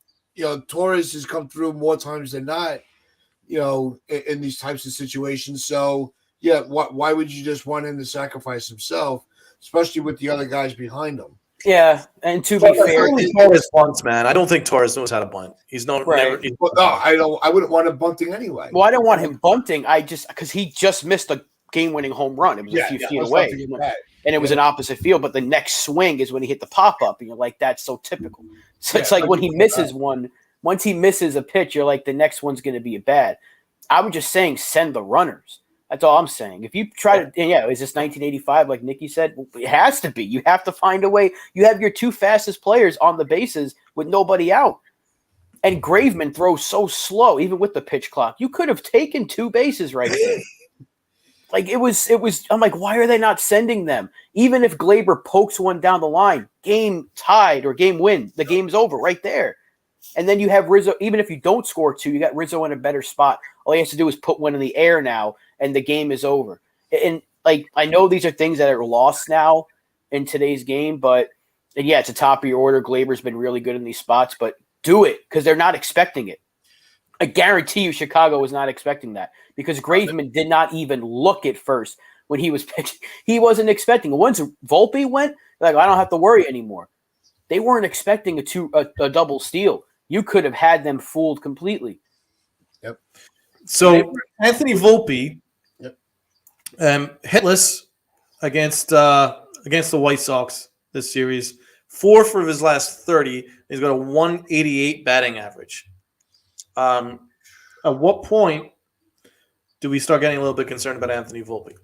Torres has come through more times than not, in these types of situations. So, yeah, why would you just want him to sacrifice himself, especially with the other guys behind him? Yeah, and to be fair, Torres bunts, man. I don't think Torres knows how to bunt. He's not. Right. I wouldn't want him bunting anyway. Well, I don't want him bunting. Because he just missed a game-winning home run. It was a few feet away, and it was an opposite field. But the next swing is when he hit the pop-up, and you're like, that's so typical. So it's like when he misses one. Once he misses a pitch, you're like, the next one's going to be bad. I'm just saying, send the runners. That's all I'm saying. If you try to, is this 1985, like Nikki said? It has to be. You have to find a way. You have your 2 fastest players on the bases with nobody out. And Graveman throws so slow, even with the pitch clock. You could have taken 2 bases right there. Like, it was, I'm like, why are they not sending them? Even if Glaber pokes one down the line, game tied or game win, the game's over right there. And then you have Rizzo, even if you don't score 2, you got Rizzo in a better spot. All he has to do is put one in the air now, and the game is over. And, like, I know these are things that are lost now in today's game, but, and yeah, it's a top of your order. Glaber's been really good in these spots, but do it because they're not expecting it. I guarantee you Chicago was not expecting that because Graveman did not even look at first when he was pitching. He wasn't expecting it. Once Volpe went, like, I don't have to worry anymore. They weren't expecting a double steal. You could have had them fooled completely. Yep. So Anthony Volpe, hitless against the White Sox this series. 4 for his last 30. He's got a 188 batting average. At what point do we start getting a little bit concerned about Anthony Volpe?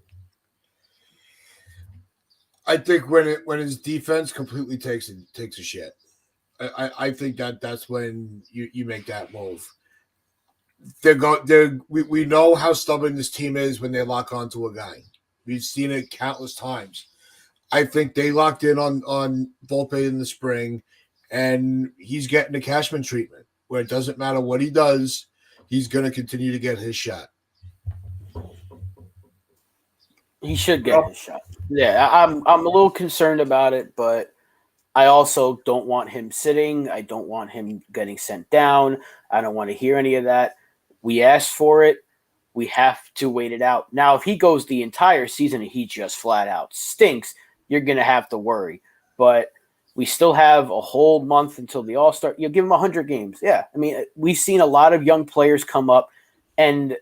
I think when his defense completely takes a shit. I think that's when you make that move. We know how stubborn this team is when they lock onto a guy. We've seen it countless times. I think they locked in on Volpe in the spring, and he's getting the Cashman treatment, where it doesn't matter what he does, he's going to continue to get his shot. He should get his shot. Yeah, I'm a little concerned about it, but I also don't want him sitting. I don't want him getting sent down. I don't want to hear any of that. We asked for it. We have to wait it out. Now, if he goes the entire season and he just flat out stinks, you're going to have to worry. But we still have a whole month until the All-Star. You give him 100 games. Yeah. I mean, we've seen a lot of young players come up, and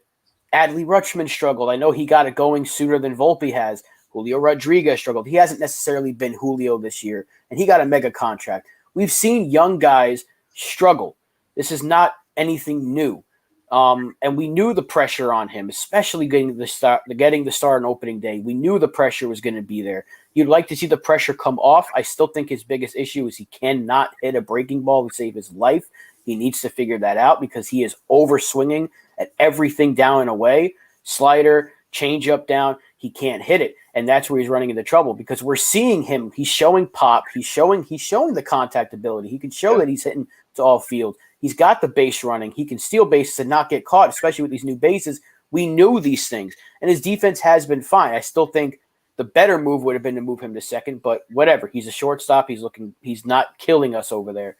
Adley Rutschman struggled. I know he got it going sooner than Volpe has. Julio Rodriguez struggled. He hasn't necessarily been Julio this year, and he got a mega contract. We've seen young guys struggle. This is not anything new. And we knew the pressure on him, especially getting the start on opening day. We knew the pressure was going to be there. You'd like to see the pressure come off. I still think his biggest issue is he cannot hit a breaking ball to save his life. He needs to figure that out because he is over swinging at everything down and away. Slider, change up down. He can't hit it. And that's where he's running into trouble because we're seeing him. He's showing pop. He's showing the contact ability. He can show that he's hitting to all field. He's got the base running. He can steal bases and not get caught, especially with these new bases. We knew these things. And his defense has been fine. I still think the better move would have been to move him to second, but whatever. He's a shortstop. He's not killing us over there.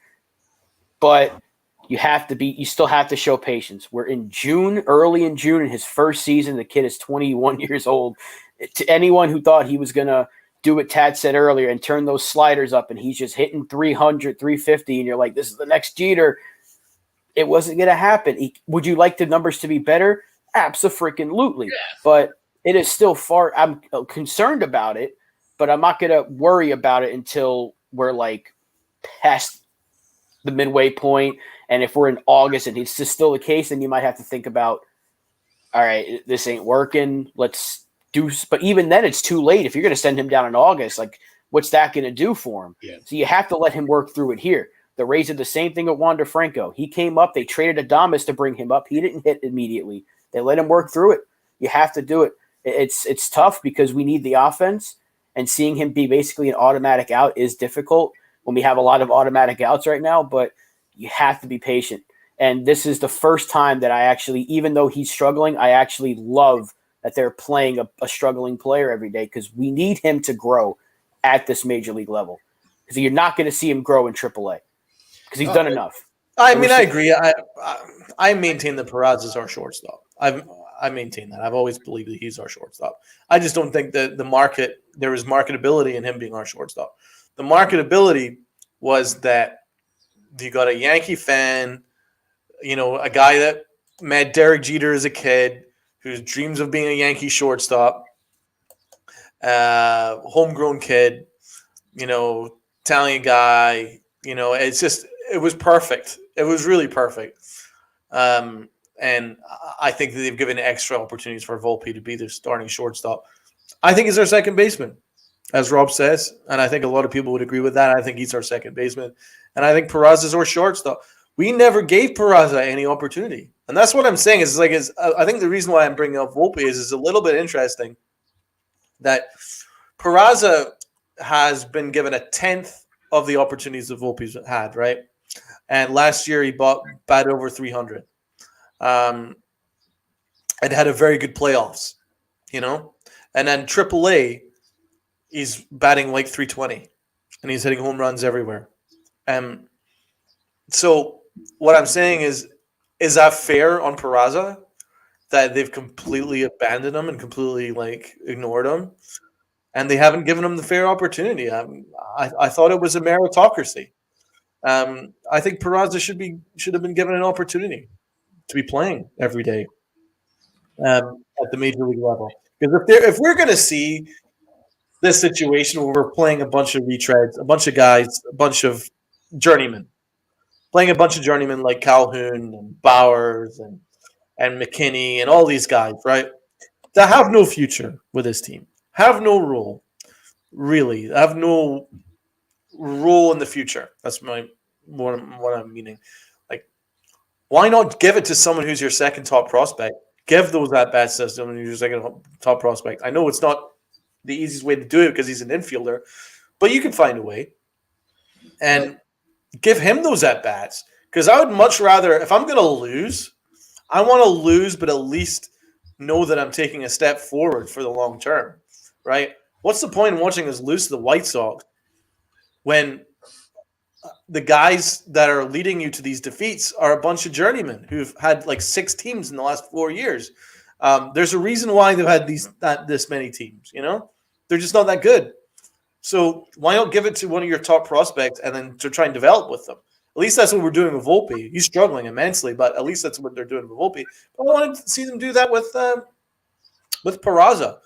But you still have to show patience. We're in June, early in June, in his first season. The kid is 21 years old. To anyone who thought he was going to do what Tad said earlier and turn those sliders up and he's just hitting 300, 350, and you're like, this is the next Jeter. It wasn't going to happen. Would you like the numbers to be better? Abso-freaking-lutely. Yeah. But it is still far. I'm concerned about it, but I'm not going to worry about it until we're like past the midway point. And if we're in August and it's just still the case, then you might have to think about, all right, this ain't working. Let's do. But even then, it's too late. If you're going to send him down in August, like, what's that going to do for him? Yeah. So you have to let him work through it here. The Rays did the same thing with Wander Franco. He came up. They traded Adames to bring him up. He didn't hit immediately. They let him work through it. You have to do it. It's tough because we need the offense, and seeing him be basically an automatic out is difficult when we have a lot of automatic outs right now, but you have to be patient. And this is the first time that I actually, even though he's struggling, I actually love that they're playing a struggling player every day because we need him to grow at this major league level because you're not going to see him grow in AAA because he's done enough. I agree. I maintain that Peraza is our shortstop. I maintain that. I've always believed that he's our shortstop. I just don't think that there is marketability in him being our shortstop. The marketability was that you got a Yankee fan, a guy that met Derek Jeter as a kid, who dreams of being a Yankee shortstop, homegrown kid, Italian guy. It was perfect. It was really perfect. And I think that they've given extra opportunities for Volpe to be their starting shortstop. I think he's our second baseman, as Rob says, and I think a lot of people would agree with that. I think he's our second baseman, and I think Peraza is our shortstop. We never gave Peraza any opportunity, and that's what I'm saying. I think the reason why I'm bringing up Volpe is a little bit interesting that Peraza has been given a tenth of the opportunities that Volpe's had, right? And last year he batted over 300. And had a very good playoffs, And then AAA, he's batting like 320, and he's hitting home runs everywhere. So what I'm saying is that fair on Peraza that they've completely abandoned him and completely ignored him, and they haven't given him the fair opportunity? I thought it was a meritocracy. I think Peraza should have been given an opportunity to be playing every day at the major league level. Because if we're going to see this situation where we're playing a bunch of retreads, a bunch of guys, a bunch of journeymen, playing a bunch of journeymen like Calhoun and Bowers and McKinney and all these guys, right, that have no future with this team, have no role, really, have no role in the future. That's what I'm meaning. Why not give it to someone who's your second top prospect? Give those at-bats to someone who's your second top prospect. I know it's not the easiest way to do it because he's an infielder. But you can find a way and give him those at bats. Because I would much rather, if I'm going to lose, I want to lose, but at least know that I'm taking a step forward for the long term, right? What's the point in watching us lose to the White Sox when the guys that are leading you to these defeats are a bunch of journeymen who've had like 6 teams in the last 4 years? There's a reason why they've had this many teams. They're just not that good. So why not give it to one of your top prospects and then to try and develop with them? At least that's what we're doing with Volpe. He's struggling immensely, but at least that's what they're doing with Volpe. I wanted to see them do that with Peraza.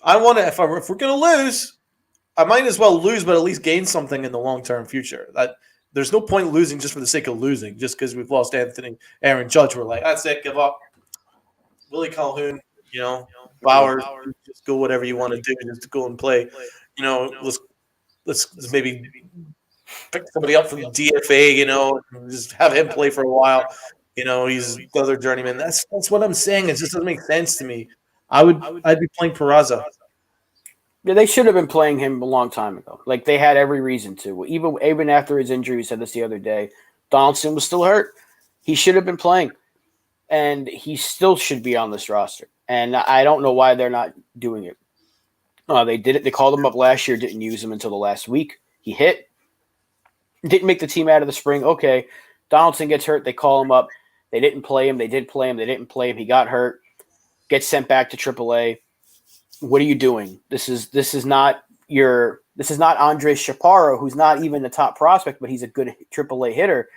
I want to. If we're going to lose, I might as well lose, but at least gain something in the long-term future. There's no point losing just for the sake of losing, just because we've lost Aaron Judge. We're like, that's it, give up. Willie Calhoun, Bauer, just go whatever you want to do, just go and play. Let's maybe pick somebody up from the DFA, and just have him play for a while. He's the other journeyman. That's what I'm saying. It just doesn't make sense to me. I'd be playing Peraza. Yeah, they should have been playing him a long time ago. Like, they had every reason to. Even after his injury, we said this the other day, Donaldson was still hurt. He should have been playing. And he still should be on this roster. And I don't know why they're not doing it. They did it. They called him up last year, didn't use him until the last week. He hit. Didn't make the team out of the spring. Okay, Donaldson gets hurt. They call him up. They didn't play him. They did play him. They didn't play him. He got hurt. Gets sent back to AAA. What are you doing? This is not Andres Chaparro, who's not even the top prospect, but he's a good AAA hitter.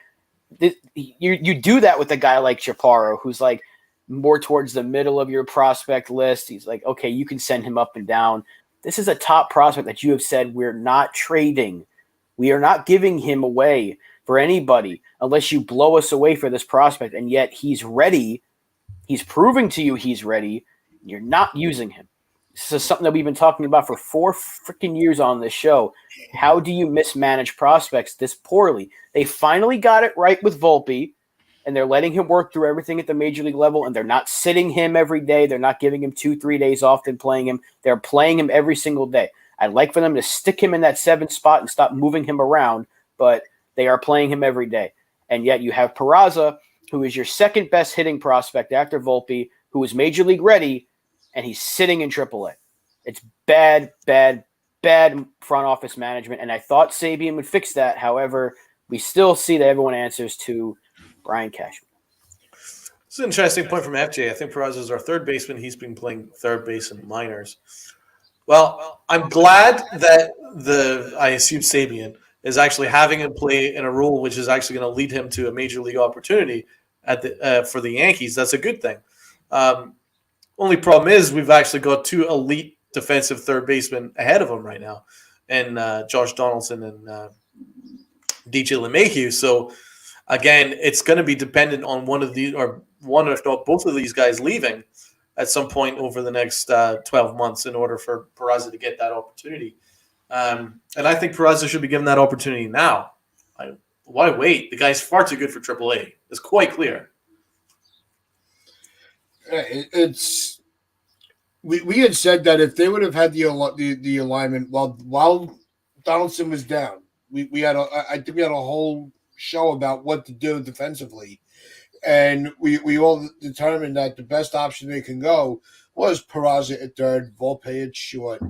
You do that with a guy like Chaparro, who's like more towards the middle of your prospect list. He's like, okay, you can send him up and down. This is a top prospect that you have said we're not trading. We are not giving him away for anybody unless you blow us away for this prospect. And yet he's ready. He's proving to you he's ready. You're not using him. This is something that we've been talking about for 4 freaking years on this show. How do you mismanage prospects this poorly? They finally got it right with Volpe, and they're letting him work through everything at the major league level, and they're not sitting him every day. They're not giving him 2-3 days off and playing him. They're playing him every single day. I'd like for them to stick him in that 7th spot and stop moving him around, but they are playing him every day. And yet you have Peraza, who is your second best hitting prospect after Volpe, who is major league ready, and he's sitting in AAA. It's bad front office management, and I thought Sabian would fix that. However, we still see that everyone answers to Brian Cashman. It's an interesting point from FJ. I think Peraza is our third baseman. He's been playing third base in minors. Well, I'm glad that I assume Sabian is actually having him play in a role which is actually going to lead him to a major league opportunity for the Yankees. That's a good thing. Only problem is we've actually got 2 elite defensive third basemen ahead of him right now, and Josh Donaldson and DJ LeMahieu. So again, it's going to be dependent on one if not both of these guys leaving at some point over the next 12 months in order for Peraza to get that opportunity. And I think Peraza should be given that opportunity now. Why wait? The guy's far too good for AAA. It's quite clear. We had said that if they would have had the alignment while Donaldson was down, I think we had a whole show about what to do defensively, and we all determined that the best option they can go was Peraza at third, Volpe at short,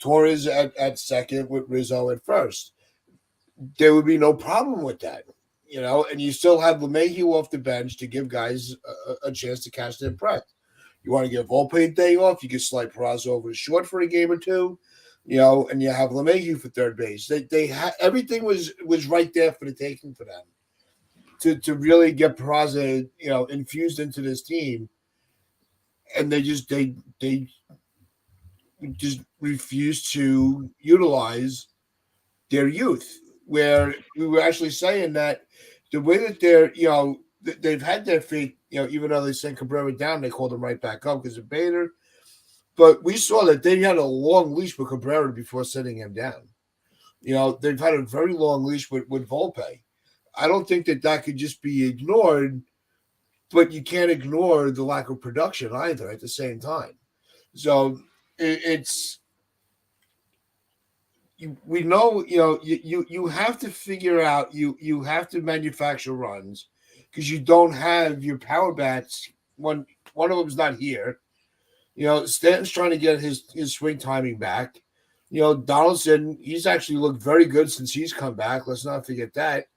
Torres at second, with Rizzo at first. There would be no problem with that, and you still have LeMahieu off the bench to give guys a chance to catch their breath. You want to give Volpe a day off, you can slide Peraza over to short for a game or two, and you have LeMahieu for third base. Everything was right there for the taking for them to really get Peraza, infused into this team, and they just refused to utilize their youth. Where we were actually saying that the way that they've had their faith, even though they sent Cabrera down, they called him right back up because of Bader. But we saw that they had a long leash with Cabrera before sending him down. They've had a very long leash with Volpe. I don't think that could just be ignored, but you can't ignore the lack of production either at the same time. So it's we know, you have to figure out, you have to manufacture runs because you don't have your power bats. One of them's not here. Stanton's trying to get his swing timing back. Donaldson, he's actually looked very good since he's come back. Let's not forget that.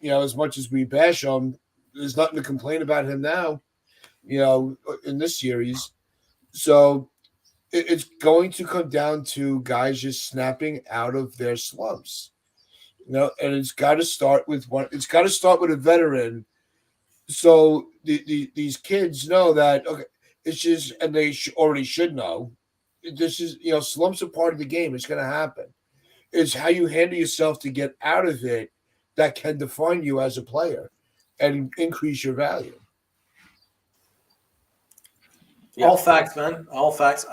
As much as we bash him, there's nothing to complain about him now, in this series. So it's going to come down to guys just snapping out of their slumps. And it's got to start with one. It's got to start with a veteran. So these kids know that, okay, it's just, and they already should know. This is, slumps are part of the game. It's going to happen. It's how you handle yourself to get out of it that can define you as a player and increase your value. Yeah. All facts, man. All facts.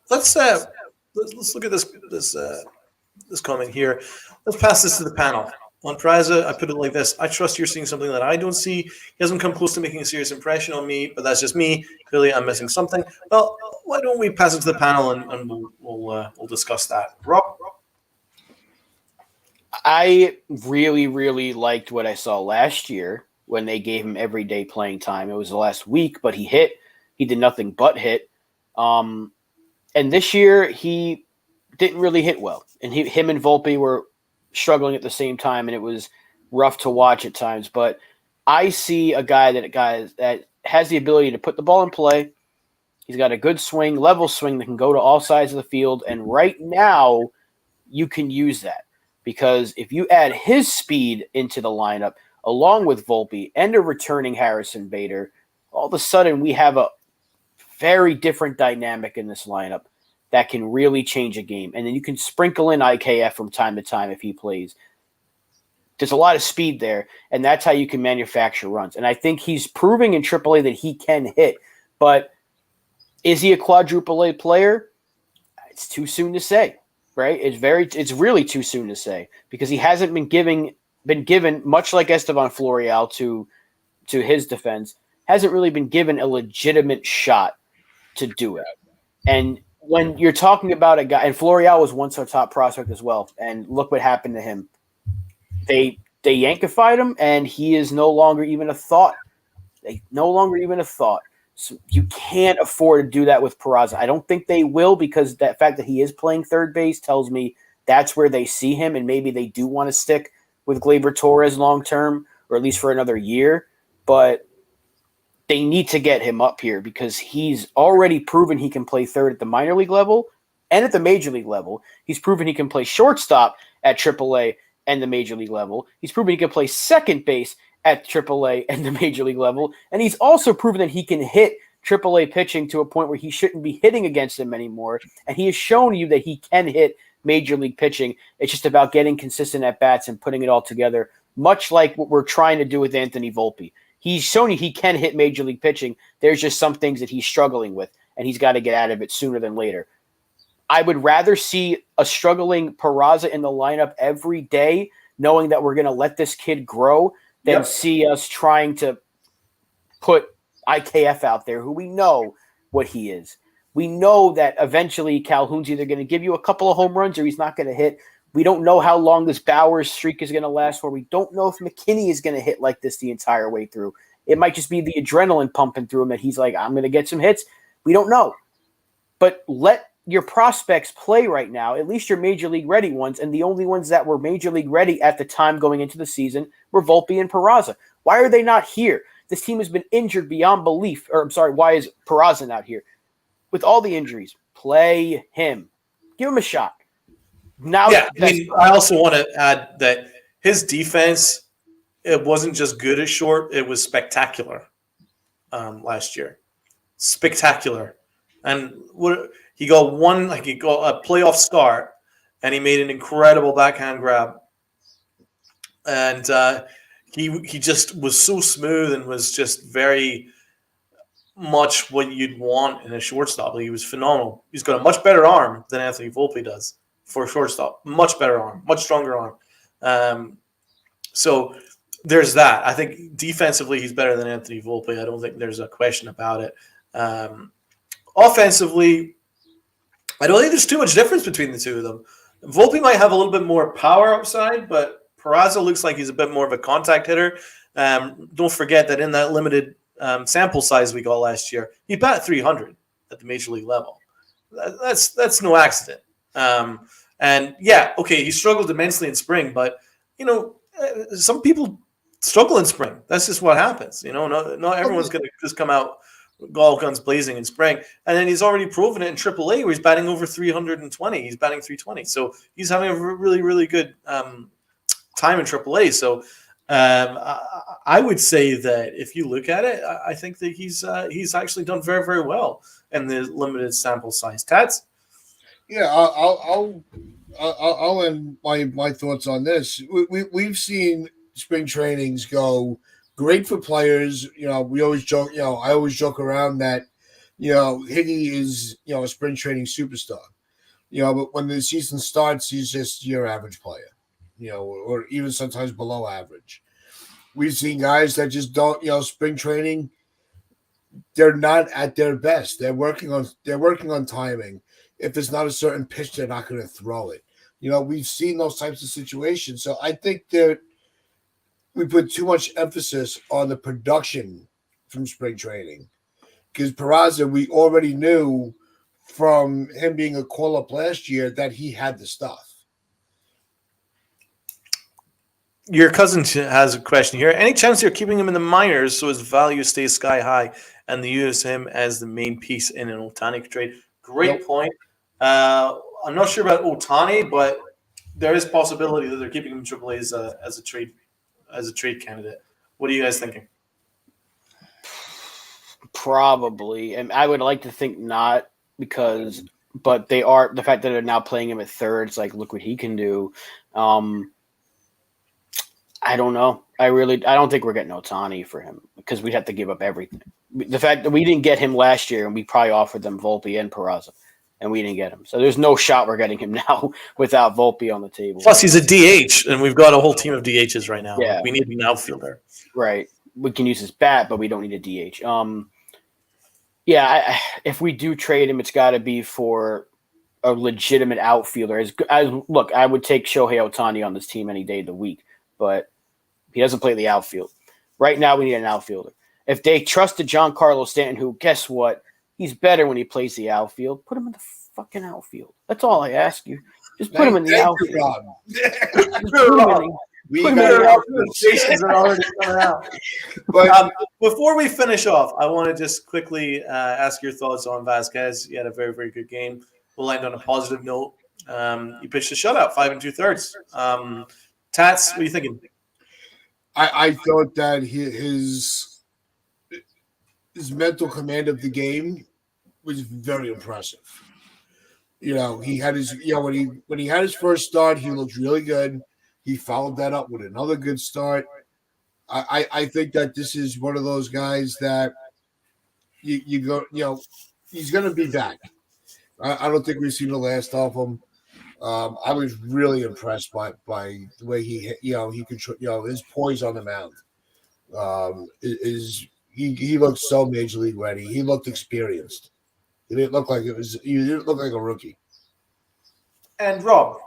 Let's look at this comment here. Let's pass this to the panel. On Peraza, I put it like this: I trust you're seeing something that I don't see. He hasn't come close to making a serious impression on me, but that's just me. Clearly, I'm missing something. Well, why don't we pass it to the panel and we'll discuss that. Rob? I really, really liked what I saw last year when they gave him everyday playing time. It was the last week, but he hit. He did nothing but hit. And this year, he didn't really hit well. And him and Volpe were struggling at the same time, and it was rough to watch at times. But I see a guy that has the ability to put the ball in play. He's got a good swing, level swing that can go to all sides of the field. And right now, you can use that. Because if you add his speed into the lineup, along with Volpe and a returning Harrison Bader, all of a sudden we have a very different dynamic in this lineup that can really change a game. And then you can sprinkle in IKF from time to time if he plays. There's a lot of speed there, and that's how you can manufacture runs. And I think he's proving in AAA that he can hit. But is he a quadruple A player? It's too soon to say. Right, it's really too soon to say because he hasn't been given much like Estevan Florial to his defense, hasn't really been given a legitimate shot to do it. And when you're talking about a guy, and Florial was once our top prospect as well, and look what happened to him. They yankified him, and he is no longer even a thought. So you can't afford to do that with Peraza. I don't think they will because that fact that he is playing third base tells me that's where they see him, and maybe they do want to stick with Gleyber Torres long term, or at least for another year. But they need to get him up here because he's already proven he can play third at the minor league level and at the major league level. He's proven he can play shortstop at AAA and the major league level. He's proven he can play second base at AAA and the major league level. And he's also proven that he can hit AAA pitching to a point where he shouldn't be hitting against them anymore. And he has shown you that he can hit major league pitching. It's just about getting consistent at bats and putting it all together, much like what we're trying to do with Anthony Volpe. He's shown you he can hit major league pitching. There's just some things that he's struggling with, and he's got to get out of it sooner than later. I would rather see a struggling Peraza in the lineup every day, knowing that we're going to let this kid grow, than see us trying to put IKF out there, who we know what he is. We know that eventually Calhoun's either going to give you a couple of home runs or he's not going to hit. We don't know how long this Bauers streak is going to last for. We don't know if McKinney is going to hit like this the entire way through. It might just be the adrenaline pumping through him that he's like, I'm going to get some hits. We don't know. But let your prospects play right now, at least your major league ready ones, and the only ones that were major league ready at the time going into the season were Volpe and Peraza. Why are they not here? This team has been injured beyond belief. Or I'm sorry, why is Peraza not here? With all the injuries, play him. Give him a shot. Now, I also want to add that his defense, it wasn't just good as short, it was spectacular last year. Spectacular. And he got a playoff start, and he made an incredible backhand grab. And he just was so smooth and was just very much what you'd want in a shortstop. He was phenomenal. He's got a much better arm than Anthony Volpe does for a shortstop. Much better arm, much stronger arm. So there's that. I think defensively he's better than Anthony Volpe. I don't think there's a question about it. Offensively, I don't think there's too much difference between the two of them. Volpe might have a little bit more power upside, but Peraza looks like he's a bit more of a contact hitter. Don't forget that in that limited sample size we got last year, he bat 300 at the major league level. That's no accident. And yeah, okay, he struggled immensely in spring, but some people struggle in spring. That's just what happens. Not everyone's going to just come out all guns blazing in spring. And then he's already proven it in AAA where he's batting over 320. He's batting 320. So he's having a really, really good time in AAA. So I would say that if you look at it, I think that he's actually done very, very well in the limited sample size. Tats? Yeah, I'll end my thoughts on this. We've seen spring trainings go great for players. We always joke. I always joke around that. Higgy is a spring training superstar. But when the season starts, he's just your average player. Or even sometimes below average. We've seen guys that just don't. Spring training. They're not at their best. They're working on timing. If it's not a certain pitch, they're not going to throw it. We've seen those types of situations. So I think that we put too much emphasis on the production from spring training. Because Peraza, we already knew from him being a call-up last year that he had the stuff. Your cousin has a question here. Any chance you're keeping him in the minors so his value stays sky high and they use him as the main piece in an Ohtani trade? Great point. I'm not sure about Ohtani, but there is possibility that they're keeping him in AAA as a trade candidate. What are you guys thinking? Probably, and I would like to think not but they are the fact that they're now playing him at third. It's like, look what he can do. I don't know. I don't think we're getting Ohtani for him because we'd have to give up everything. The fact that we didn't get him last year and we probably offered them Volpe and Peraza and we didn't get him. So there's no shot we're getting him now without Volpe on the table. Plus he's a DH and we've got a whole team of DHs right now. Yeah. We need an outfielder. Right. We can use his bat, but we don't need a DH. If we do trade him, it's got to be for a legitimate outfielder. Look, I would take Shohei Ohtani on this team any day of the week, but he doesn't play the outfield. Right now, we need an outfielder. If they trusted Giancarlo Stanton, who, guess what? He's better when he plays the outfield. Put him in the fucking outfield. That's all I ask you. Just put him in the outfield. Conversations are already coming out. But before we finish off, I want to just quickly ask your thoughts on Vasquez. He had a very, very good game. We'll end on a positive note. He pitched a shutout, 5 2/3. Tats, what are you thinking? I thought that his mental command of the game was very impressive. He had his when he had his first start, he looked really good. He followed that up with another good start. I think that this is one of those guys that you go, he's going to be back. I don't think we've seen the last of him. I was really impressed by the way he control, his poise on the mound. He looked so major league ready. He looked experienced. He didn't look like he didn't look like a rookie. And Rob.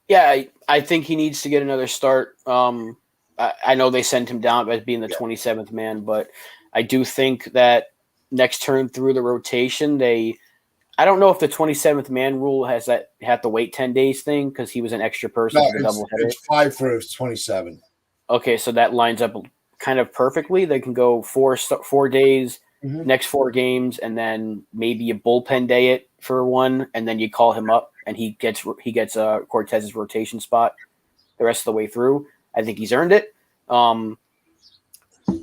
Yeah, I think he needs to get another start. I know they sent him down as being the 27th man, but I do think that next turn through the rotation, I don't know if the 27th man rule has that have to wait 10 days thing because he was an extra person for the doubleheader. It's 5 for 27. Okay, so that lines up kind of perfectly. They can go 4 days, next 4 games, and then maybe a bullpen day it for one, and then you call him up and he gets Cortez's rotation spot the rest of the way through. I think he's earned it.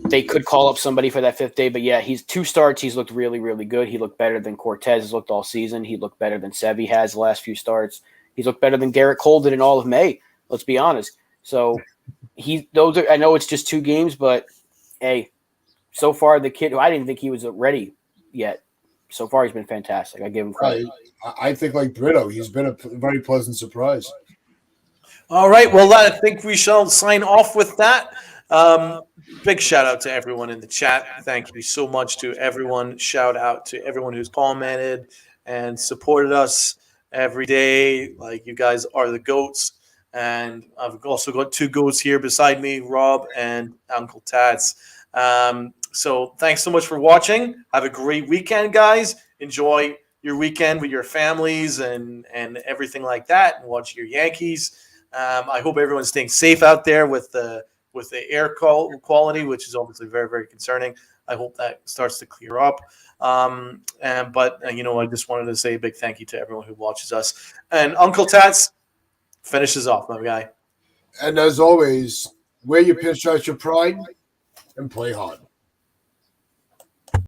They could call up somebody for that 5th day, but yeah, he's 2 starts. He's looked really, really good. He looked better than Cortez has looked all season. He looked better than Sevy has the last few starts. He's looked better than Garrett Cole did in all of May. Let's be honest. So I know it's just 2 games, but hey, so far the kid who I didn't think he was ready yet. So far he's been fantastic. I give him credit. I think like Brito, he's been a very pleasant surprise. All right. Well, I think we shall sign off with that. Big shout out to everyone in the chat. Thank you so much to everyone. Shout out to everyone who's commented and supported us. every day. Like, you guys are the goats. And I've also got two goats here beside me, Rob and Uncle Tats. So thanks so much for watching. Have a great weekend, guys. Enjoy your weekend with your families and everything like that, and watch your Yankees. I hope everyone's staying safe out there with the air quality, which is obviously very, very concerning. I hope that starts to clear up. But I just wanted to say a big thank you to everyone who watches us. And Uncle Tats finishes off, my guy. And as always, wear your pinstripes with pride and play hard.